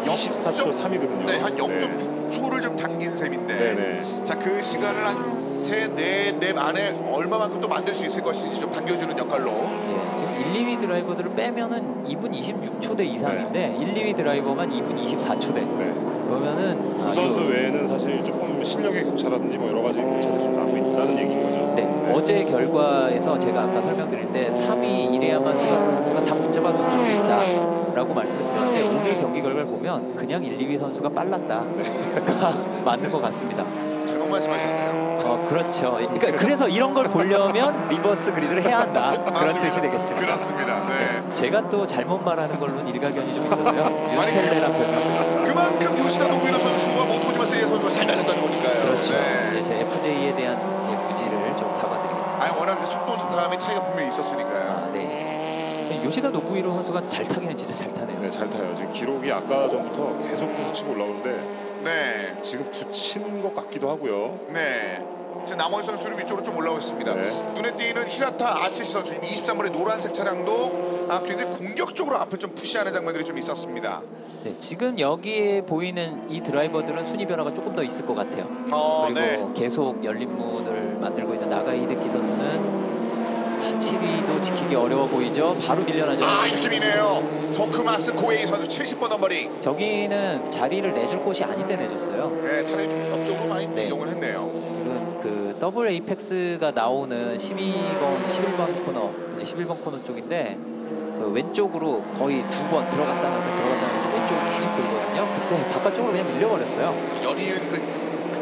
24초 3이거든요. 네, 한 0.6초를 좀 당긴 셈인데 네네. 자, 그 시간을 한 3, 4랩 안에 얼마만큼 또 만들 수 있을 것인지 좀 당겨주는 역할로 예, 지금 1, 2위 드라이버들을 빼면은 2분 26초대 이상인데 1, 2위 드라이버만 2분 24초대. 네. 그러면은 두 선수 외에는 사실 조금 실력의 격차라든지 뭐 여러 가지 격차들이 좀 나고 있다는 얘기인 거죠. 네, 어제 결과에서 제가 아까 설명드릴 때 3위 이레야마 선수가 다 붙잡아둘 수 있다라고 말씀을 드렸는데 오늘 경기 결과를 보면 그냥 1, 2위 선수가 빨랐다가 맞는 것 같습니다. 잘못 말씀하셨네요. 그렇죠. 그러니까 그래서 이런 걸 보려면 리버스 그리드를 해야 한다. 그런 뜻이 되겠습니다. 그렇습니다. 네. 제가 또 잘못 말하는 걸로는 일가견이 좀 있어서요. 윤텔레라 별명. 그만큼 요시다 노부히로 선수와 모토지마 세이야 선수가 잘 달렸다는 거니까요. 그렇죠. 네. 예, 제 FJ에 대한 부지를 좀 사과드리겠습니다. 아니 워낙 속도 감의 차이가 분명히 있었으니까요. 네. 요시다 노부히로 선수가 잘 타기는 진짜 잘 타네요. 네, 잘 타요. 지금 기록이 아까 전부터 계속 부딪히고 올라오는데 네. 지금 붙인 것 같기도 하고요. 네. 지금 나머지 선수들 위쪽으로 좀 올라오고 있습니다. 네. 눈에 띄는 히라타 아츠시 선수 23번의 노란색 차량도 굉장히 공격적으로 앞을 좀 푸시하는 장면들이 좀 있었습니다. 네, 지금 여기에 보이는 이 드라이버들은 순위 변화가 조금 더 있을 것 같아요. 그리고 네. 계속 열린 문을 만들고 있는 나가 이드키 선수는 7위도 지키기 어려워 보이죠. 바로 밀려나죠. 이쯤이네요. 토크마스 고에이 선수 70번 넘버링. 저기는 자리를 내줄 곳이 아닌데 내줬어요. 네, 차라리 좀 옆쪽으로 많이 네. 이동을 했네요. 지금 그 더블 에이펙스가 나오는 11번 코너, 이제 11번 코너 쪽인데 그 왼쪽으로 거의 2번 들어갔다 나갔다 들어갔다 나가서 왼쪽으로 계속 돌거든요. 그때 바깥쪽으로 그냥 밀려버렸어요. 연이은 그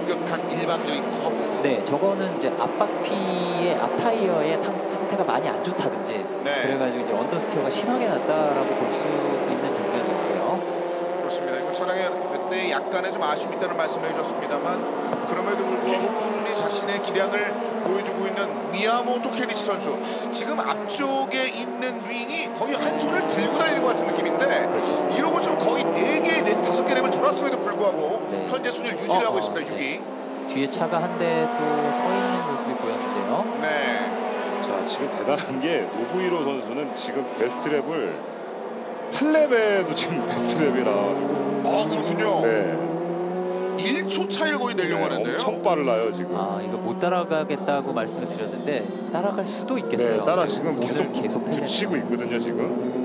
급격한 일반적인 커브. 네, 저거는 이제 앞바퀴의 앞타이어의 상태가 많이 안 좋다든지 네. 그래가지고 이제 언더스티어가 심하게 났다라고 볼 수 있는 장면이었고요. 그렇습니다. 이거 차량에 그때 약간의 좀 아쉬움이 있다는 말씀을 해주셨습니다만 그럼에도 불구하고 꾸준히 자신의 기량을 보여주고 있는 미야모토 케니치 선수. 지금 앞쪽에 있는 윙이 거의 한 손을 들고 다니는 것 같은 느낌인데 그렇죠. 이러고 좀 거의 4개, 5개 랩을 돌았음에도 불구하고 네. 현재 순위를 유지를 하고 있습니다. 6위. 뒤에 차가 한 대 또 서 있는 모습이 보였는데요. 네. 자, 지금 대단한 게 노부히로 선수는 지금 베스트 랩을 8랩에도 지금 베스트 랩이 나와가지고 그렇군요. 네. 1초 차이를 거의 내려고 하는데요. 엄청 빨라요 지금. 이거 못 따라가겠다고 말씀을 드렸는데 따라갈 수도 있겠어요. 네, 따라 지금 오늘 계속 붙이고 있거든요 지금.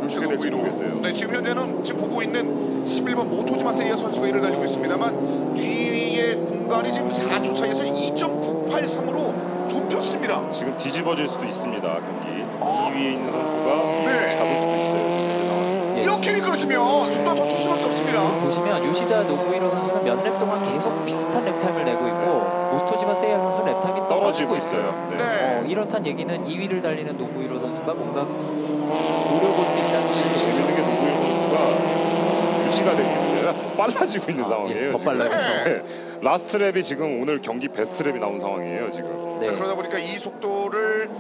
어떻게 될지 모르겠어요. 네, 지금 현재는 지금 보고 있는 11번 모토지마 세이야 선수가 이를 달리고 있습니다만 뒤에 공간이 지금 4초 차이에서 2.983으로 좁혔습니다. 지금 뒤집어질 수도 있습니다 경기. 2위에 있는 선수가 네. 잡을 수도 있어요. 예. 이렇게 미끄러지면 속도가 더 줄 수밖에 없습니다. 보시면 요시다 노부히로 선수는 몇 랩 동안 계속 비슷한 랩타임을 내고 있고 모토지마 세이야 선수 랩타임이 떨어지고 있어요. 네. 이렇단 얘기는 2위를 달리는 노부히로 선수가 뭔가 노려볼 수 있다는 지금 재밌는 게 노부히로 선수가 유지가 되고 있는데 더 빨라지고 있는 상황이에요. 더 지금. 빨라요. 네. 라스트 랩이 지금 오늘 경기 베스트 랩이 나온 상황이에요 지금. 네. 자, 그러다 보니까 이 속도를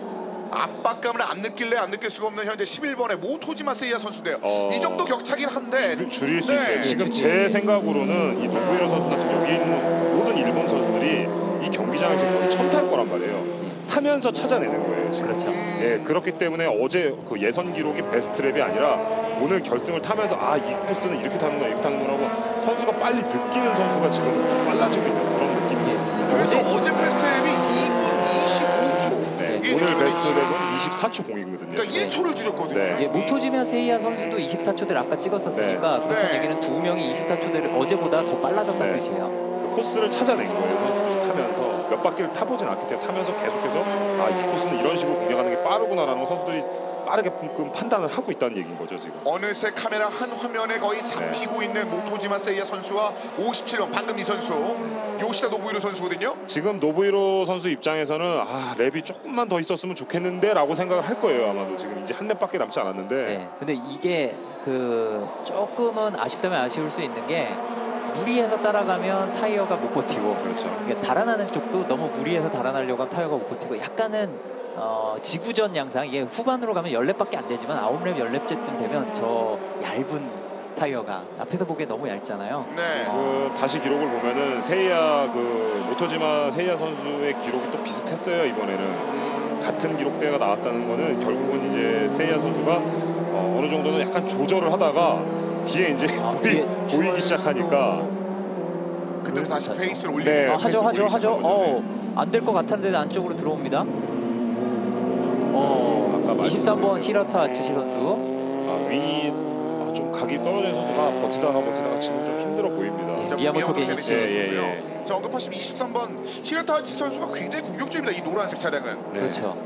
압박감을 안 느낄래 안 느낄 수가 없는 현재 11번의 모토지마 세이야 선수인데요. 이 정도 격차긴 한데 줄일 수 네. 있어요. 지금 제 생각으로는 이 노부히로 선수나 지금 여기 있는 모든 일본 선수들이 이 경기장을 지금 거의 처음 탈 거란 말이에요. 타면서 찾아내는 거예요. 지금. 그렇죠. 예, 그렇기 때문에 어제 그 예선 기록이 베스트 랩이 아니라 오늘 결승을 타면서 이 코스는 이렇게 타는구나 이렇게 타는구나 선수가 빨리 느끼는 선수가 지금 좀 빨라지고 있는 그런 느낌이 있습니다. 그래서 어제 패스랩이 25초. 네, 이게 오늘 들어가 베스트 있어요. 랩은 24초 공이거든요. 그러니까 1초를 줄였거든요. 네. 예, 모토지마 세이야 선수도 24초대를 아까 찍었었으니까 네. 그렇다는 네. 얘기는 두 명이 24초대를 어제보다 더 빨라졌다는 네. 뜻이에요. 그 코스를 찾아낸 거예요. 선수들이 타면서 몇 바퀴를 타보진 않기 때문에 타면서 계속해서 이 코스는 이런 식으로 공략하는 게 빠르구나라는 걸 선수들이 빠르게 판단을 하고 있다는 얘기인 거죠 지금. 어느새 카메라 한 화면에 거의 잡히고 있는 모토지마 세이야 선수와 57번 방금 이 선수 요시다 노부히로 선수거든요. 지금 노부히로 선수 입장에서는 랩이 조금만 더 있었으면 좋겠는데 라고 생각을 할 거예요 아마도. 지금 이제 한 랩밖에 남지 않았는데 네. 근데 이게 그 조금은 아쉽다면 아쉬울 수 있는 게 무리해서 따라가면 타이어가 못 버티고 그렇죠. 이게 달아나는 쪽도 너무 무리해서 달아나려고 하면 타이어가 못 버티고 약간은 지구전 양상 이게 후반으로 가면 10랩밖에 안 되지만 9랩 10랩째쯤 되면 저 얇은 타이어가 앞에서 보기에 너무 얇잖아요. 네. 다시 기록을 보면은 세이야 모토지마 세이야 선수의 기록이 또 비슷했어요 이번에는. 같은 기록대가 나왔다는 거는 결국은 이제 세이야 선수가 어느 정도는 약간 조절을 하다가 뒤에 이제 뒤에 보이기 시작하니까 그때부터 다시 페이스를 올리고 네. 하죠. 보이기 시작한 거죠. 안 될 것 같았는데 안쪽으로 들어옵니다. 아까 23번 히라타 아츠시 선수. 윙이 좀 각이 떨어진 선수가 버티다가 지금 좀 힘들어 보입니다. 자, 미야모토 미야모토 게니치. 선수고요. 예. 자, 언급하신 23번 히라타치 선수가 굉장히 공격적입니다. 이 노란색 차량은. 네. 그렇죠.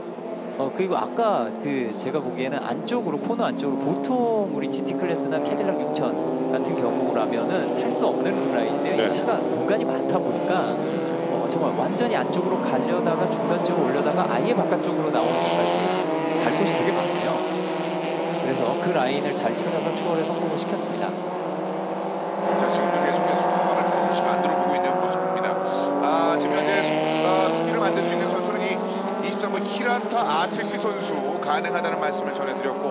그리고 아까 제가 보기에는 안쪽으로 코너 안쪽으로 보통 우리 GT 클래스나 캐딜락 6000 같은 경우라면은 탈 수 없는 라인인데 네. 이 차가 공간이 많다 보니까 정말 완전히 안쪽으로 가려다가 중간쪽으로 올려다가 아예 바깥쪽으로 나오는 것까지 갈 곳이 되게 많네요. 그래서 그 라인을 잘 찾아서 추월에 성공을 시켰습니다. 자, 지금도 계속해서 속도감을 조금씩 만들어보고 있는 모습입니다. 지금 현재 수비를 만들 수 있는 선수는 이 23번 히라타 아츠시 선수 가능하다는 말씀을 전해드렸고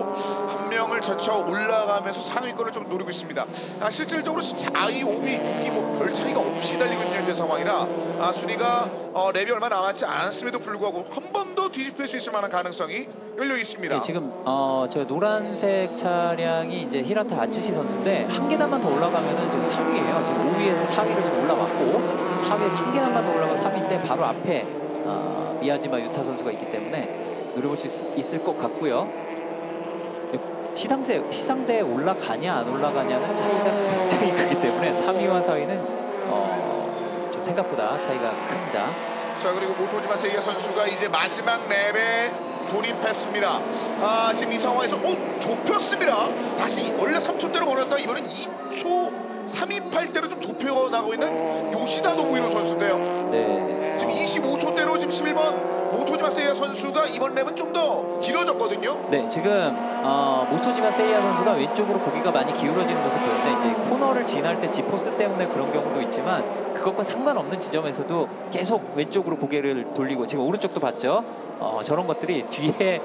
한 명을 젖혀 올라가면서 상위권을 좀 노리고 있습니다. 실질적으로 4위, 5위, 6위 뭐 별 차이가 없이 달리고 있는 현재 상황이라 순위가 랩이 얼마 남았지 않았음에도 불구하고 한 번 더 뒤집힐 수 있을 만한 가능성이 열려 있습니다. 네, 지금 저 노란색 차량이 이제 히라타 아츠시 선수인데 한 계단만 더 올라가면은 지금 3위예요. 지금 5위에서 4위를 좀 올라왔고 4위에서 한 계단만 더 올라가 3위인데 바로 앞에 미야지마 유타 선수가 있기 때문에 노려볼 수 있을 것 같고요. 시상대에 올라가냐 안 올라가냐는 차이가 굉장히 크기 때문에 3위와 4위는 좀 생각보다 차이가 큽니다. 자, 그리고 모토지마 세이야 선수가 이제 마지막 랩에 돌입했습니다. 지금 이 상황에서 좁혔습니다. 다시 원래 3초대로 걸었다 이번엔 2초 328대로 좀 좁혀나가고 있는 요시다 노부히로 선수인데요. 네. 지금 25초대로 지금 11번 모토지마 세이야 선수가 이번 랩은 좀 더 길어졌거든요. 네, 지금 모토지마 세이야 선수가 왼쪽으로 고개가 많이 기울어지는 모습 보였는데 이제 코너를 지날 때 지포스 때문에 그런 경우도 있지만 그것과 상관없는 지점에서도 계속 왼쪽으로 고개를 돌리고 지금 오른쪽도 봤죠. 저런 것들이 뒤에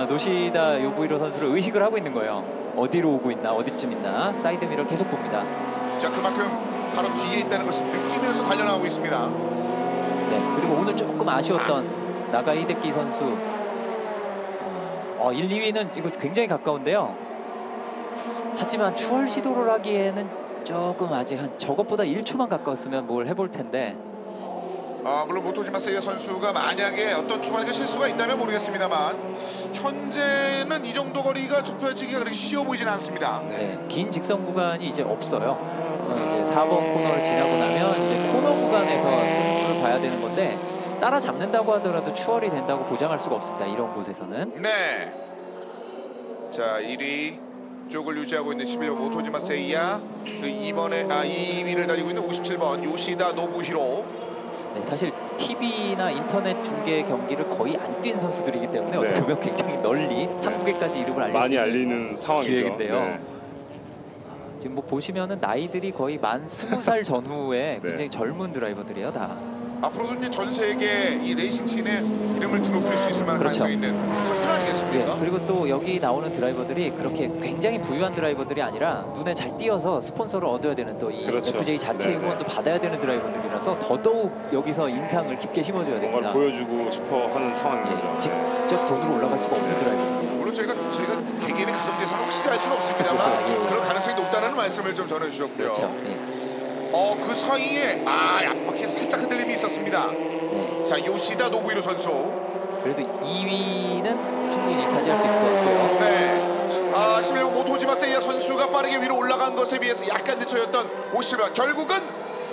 노시다 요부히로 선수를 의식을 하고 있는 거예요. 어디로 오고 있나, 어디쯤 있나, 사이드 미러 계속 봅니다. 자, 그만큼 바로 뒤에 있다는 것을 느끼면서 달려나가고 있습니다. 네, 그리고 오늘 조금 아쉬웠던 나가 히데키 선수 1, 2위는 이거 굉장히 가까운데요. 하지만 추월 시도를 하기에는 조금 아직 한 저것보다 1초만 가까웠으면 뭘 해볼 텐데. 물론 모토지마 세이야 선수가 만약에 어떤 초반에 실수가 있다면 모르겠습니다만 현재는 이 정도 거리가 좁혀지기가 그렇게 쉬워 보이진 않습니다. 네, 긴 직선 구간이 이제 없어요. 이제 4번 코너를 지나고 나면 이제 코너 구간에서 승부를 봐야 되는 건데 따라잡는다고 하더라도 추월이 된다고 보장할 수가 없습니다. 이런 곳에서는. 네. 자, 1위 쪽을 유지하고 있는 11번 모토지마 세이야, 그 2위를 달리고 있는 57번 요시다 노부히로. 네, 사실 TV나 인터넷 중계 경기를 거의 안 뛴 선수들이기 때문에 어떻게 보면 굉장히 널리 한국에까지 이름을 알릴 많이 수 있는 알리는 상황이죠. 기획인데요. 네. 지금 뭐 보시면은 나이들이 거의 만 20살 전후에 굉장히 젊은 드라이버들이에요, 다. 앞으로도 이제 전 세계 이 레이싱 씬에 이름을 드높일 수 있을 만한 그렇죠. 가능성이 있는 선수 아니겠습니까? 그리고 또 여기 나오는 드라이버들이 그렇게 굉장히 부유한 드라이버들이 아니라 눈에 잘 띄어서 스폰서를 얻어야 되는 또 이 그렇죠. FJ 자체 네네. 후원도 받아야 되는 드라이버들이라서 더더욱 여기서 인상을 깊게 심어줘야 됩니다. 뭔가를 보여주고 싶어 하는 상황인 거죠. 예, 직접 돈으로 올라갈 수가 없는 드라이버. 물론 저희가 개개인의 가족 대사는 확실히 알 수는 없습니다만 예. 그런 가능성이 높다는 말씀을 좀 전해주셨고요. 그렇죠. 예. 그 사이에 앞바퀴 살짝 흔들림이 있었습니다. 네. 자, 요시다 노부히로 선수. 그래도 2위는 충분히 차지할 수 있을 것 같고요. 네. 11번 모토지마 세이야 선수가 빠르게 위로 올라간 것에 비해서 약간 늦춰졌던 57번. 결국은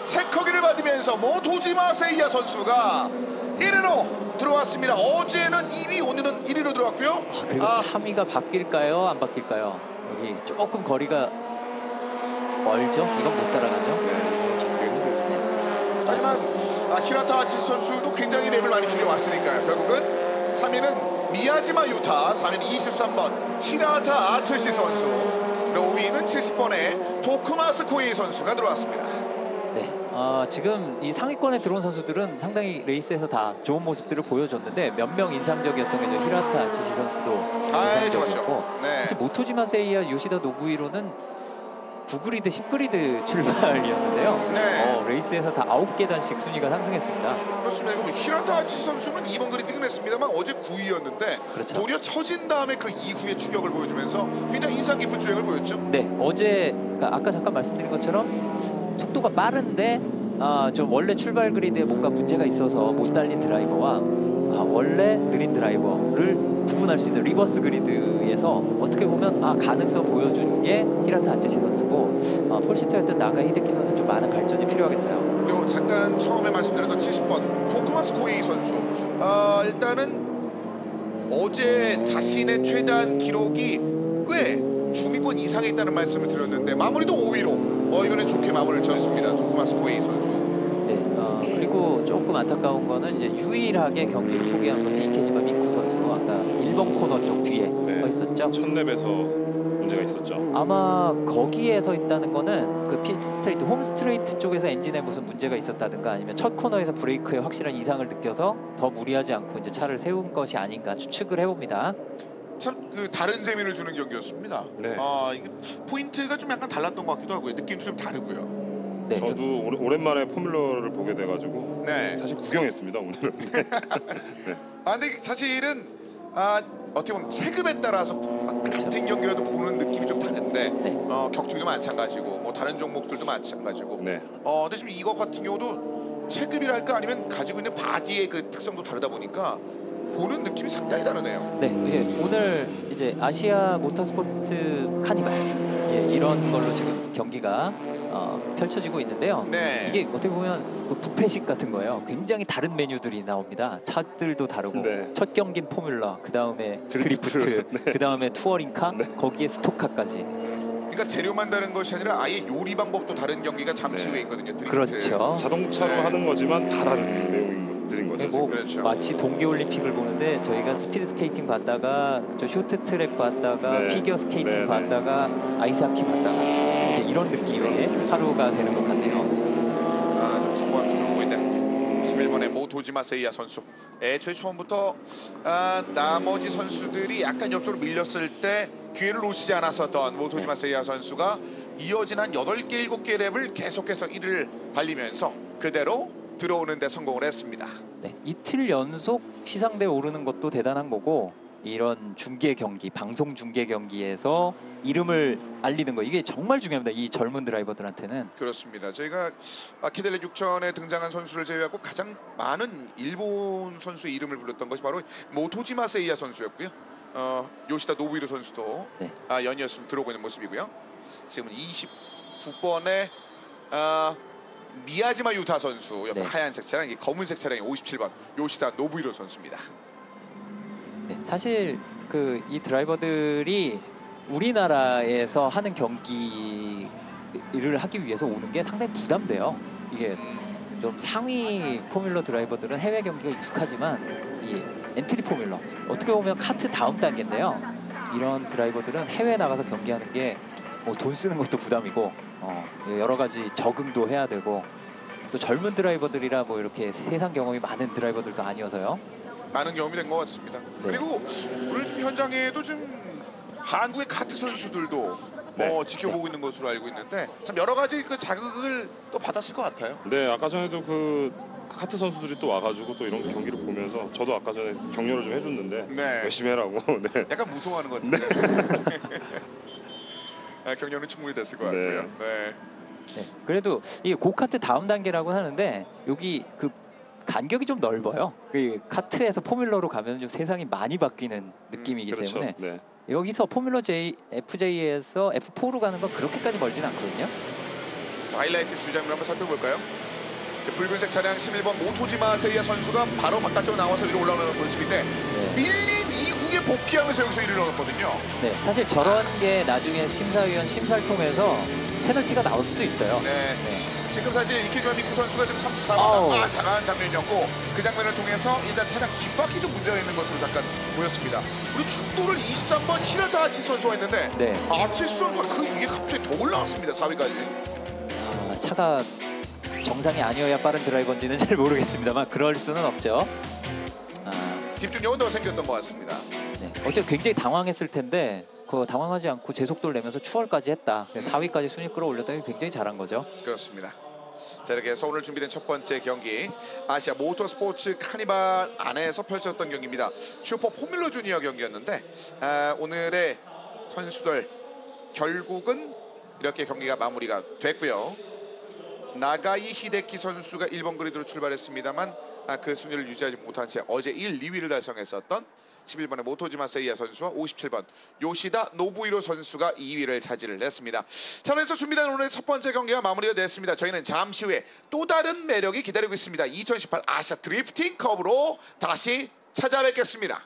체커기를 받으면서 모토지마 세이야 선수가 1위로 들어왔습니다. 어제는 2위, 오늘은 1위로 들어왔고요. 그리고 3위가 바뀔까요? 안 바뀔까요? 여기 조금 거리가 멀죠? 이건 못 따라가죠? 하지만 히라타 아치시 선수도 굉장히 랩을 많이 줄여왔으니까요. 결국은 3위는 미야지마 유타, 4위는 23번 히라타 아치시 선수, 5위는 70번의 도쿠마스 코이 선수가 들어왔습니다. 네. 지금 이 상위권에 들어온 선수들은 상당히 레이스에서 다 좋은 모습들을 보여줬는데 몇 명 인상적이었던 게 히라타 아치시 선수도 인상적이었고, 좋았죠. 네. 사실 모토지마 세이야 요시다 노부히로는 9그리드, 10그리드 출발이었는데요. 네. 레이스에서 다 9계단씩 순위가 상승했습니다. 그렇습니다. 그리고 히라타 아치시 선수는 2번 그리딩을 했습니다만 어제 9위였는데 그렇죠. 도리어 처진 다음에 그 이후의 추격을 보여주면서 굉장히 인상 깊은 주행을 보였죠. 네, 어제 그러니까 아까 잠깐 말씀드린 것처럼 속도가 빠른데 좀 원래 출발 그리드에 뭔가 문제가 있어서 못 달린 드라이버와 원래 느린 드라이버를 구분할 수 있는 리버스 그리드에서 어떻게 보면 가능성 보여준 게 히라타 아츠시 선수고 폴시터였던 나가 히데키 선수 좀 많은 발전이 필요하겠어요. 그리고 잠깐 처음에 말씀드렸던 70번 도쿠마스 코이 선수, 일단은 어제 자신의 최단 기록이 꽤 중위권 이상에 있다는 말씀을 드렸는데 마무리도 5위로 이번엔 좋게 마무리를 지었습니다. 도쿠마스 코이 선수. 네, 그리고 조금 안타까운 거는 이제 유일하게 경기를 포기한 것이 이케지마 미쿠 선수가 아까 1번 코너 쪽 뒤에 서 있었죠. 첫 랩에서 문제가 있었죠. 아마 거기에 서 있다는 거는 그 핏 스트레이트, 홈 스트레이트 쪽에서 엔진에 무슨 문제가 있었다든가 아니면 첫 코너에서 브레이크에 확실한 이상을 느껴서 더 무리하지 않고 이제 차를 세운 것이 아닌가 추측을 해봅니다. 참 그 다른 재미를 주는 경기였습니다. 네. 이게 포인트가 좀 약간 달랐던 것 같기도 하고요. 느낌도 좀 다르고요. 네. 저도 오랜만에 포뮬러를 보게 돼가지고 네. 사실 구경했습니다 오늘은. 근데 사실은 어떻게 보면 체급에 따라서 같은 경기라도 보는 느낌이 좀 다른데 네. 격투기도 마찬가지고 뭐 다른 종목들도 마찬가지고. 네. 근데 지금 이거 같은 경우도 체급이랄까 아니면 가지고 있는 바디의 그 특성도 다르다 보니까 보는 느낌이 상당히 다르네요. 네, 이제 오늘 이제 아시아 모터스포츠 카니발 이런 걸로 지금 경기가 펼쳐지고 있는데요. 네. 이게 어떻게 보면 그 뷔페식 같은 거예요. 굉장히 다른 메뉴들이 나옵니다. 차들도 다르고 네. 첫 경기는 포뮬러, 그 다음에 드리프트. 드리프트, 그 다음에 투어링카, 거기에 스토카까지. 그러니까 재료만 다른 것이 아니라 아예 요리 방법도 다른 경기가 잠시 네. 후에 있거든요. 드리프트. 그렇죠. 자동차로 네. 하는 거지만 다 다른 내용들인 거죠. 뭐 그렇죠. 마치 동계올림픽을 보는데 저희가 스피드 스케이팅 봤다가 저 쇼트트랙 봤다가 네. 피겨 스케이팅 네, 네. 봤다가 아이스하키 봤다가 이제 이런 느낌의 하루가 되는 것 같네요. 좀 기뻐하면서 들어오고 있는 11번의 모토지마 세이야 선수. 애초에 처음부터 나머지 선수들이 약간 옆쪽으로 밀렸을 때 기회를 놓치지 않았었던 모토지마 세이야 선수가 이어진 한 8개, 7개 랩을 계속해서 1위를 달리면서 그대로 들어오는 데 성공을 했습니다. 네, 이틀 연속 시상대에 오르는 것도 대단한 거고 이런 중계 경기, 방송 중계 경기에서 이름을 알리는 거 이게 정말 중요합니다. 이 젊은 드라이버들한테는. 그렇습니다. 저희가 아키델레 6천에 등장한 선수를 제외하고 가장 많은 일본 선수의 이름을 불렀던 것이 바로 모토지마 세이야 선수였고요. 요시다 노부히로 선수도 네. 연이었으면 들어오고 있는 모습이고요. 지금 29번에 미야지마 유타 선수 옆에 네. 하얀색 차량, 이 검은색 차량이 57번 요시다 노부히로 선수입니다. 네, 사실 그 이 드라이버들이 우리나라에서 하는 경기를 하기 위해서 오는 게 상당히 부담돼요. 이게 좀 상위 포뮬러 드라이버들은 해외 경기가 익숙하지만 이 엔트리 포뮬러 어떻게 보면 카트 다음 단계인데요. 이런 드라이버들은 해외 나가서 경기하는 게 뭐 돈 쓰는 것도 부담이고 여러 가지 적응도 해야 되고 또 젊은 드라이버들이라 뭐 이렇게 세상 경험이 많은 드라이버들도 아니어서요. 많은 경험이 된 것 같습니다. 그리고 오늘 좀 현장에도 좀 한국의 카트 선수들도 네. 지켜보고 있는 것으로 알고 있는데 참 여러 가지 그 자극을 또 받았을 것 같아요. 네, 아까 전에도 그 카트 선수들이 또 와가지고 또 이런 경기를 보면서 저도 아까 전에 격려를 좀 해줬는데 네. 열심히 해라고. 네. 약간 무서워하는 것 같은데. 격려는 충분히 됐을 것 같고요. 네. 네, 그래도 이 고카트 다음 단계라고 하는데 여기 그 간격이 좀 넓어요. 그 카트에서 포뮬러로 가면 좀 세상이 많이 바뀌는 느낌이기 그렇죠. 때문에 네. 여기서 포뮬러 FJ에서 F4로 가는 건 그렇게까지 멀진 않거든요. 자, 하이라이트 주장면 한번 살펴볼까요? 붉은색 차량 11번 모토지마 세이야 선수가 바로 바깥쪽으로 나와서 위로 올라오는 모습인데 밀린 이후에 복귀하면서 여기서 1위를 얻었거든요. 네, 사실 저런 게 나중에 심사위원 심사를 통해서 페널티가 나올 수도 있어요. 네. 지금 사실 이키지마 미쿠 선수가 지금 참 아우. 당한 장면이었고 그 장면을 통해서 일단 차량 뒷바퀴 좀 문제가 있는 것으로 잠깐 보였습니다. 우리 중도를 23번 히라타 아치스 선수가 있는데 네. 아치스 선수가 그 위에 갑자기 더 올라왔습니다. 4위까지. 차가 정상이 아니어야 빠른 드라이버인지는 잘 모르겠습니다만 그럴 수는 없죠. 집중력은 더 생겼던 것 같습니다. 네, 어제 굉장히 당황했을 텐데 그 당황하지 않고 제 속도를 내면서 추월까지 했다. 4위까지 순위 끌어올렸다는 게 굉장히 잘한 거죠. 그렇습니다. 자, 이렇게 해서 오늘 준비된 첫 번째 경기 아시아 모터스포츠 카니발 안에서 펼쳐졌던 경기입니다. 슈퍼 포뮬러 주니어 경기였는데 오늘의 선수들 결국은 이렇게 경기가 마무리가 됐고요. 나가이 히데키 선수가 1번 그리드로 출발했습니다만 그 순위를 유지하지 못한 채 어제 1, 2위를 달성했었던 11번의 모토지마 세이야 선수와 57번 요시다 노부히로 선수가 2위를 차지를 했습니다. 자, 그래서 준비된 오늘의 첫 번째 경기가 마무리가 됐습니다. 저희는 잠시 후에 또 다른 매력이 기다리고 있습니다. 2018 아시아 드리프팅 컵으로 다시 찾아뵙겠습니다.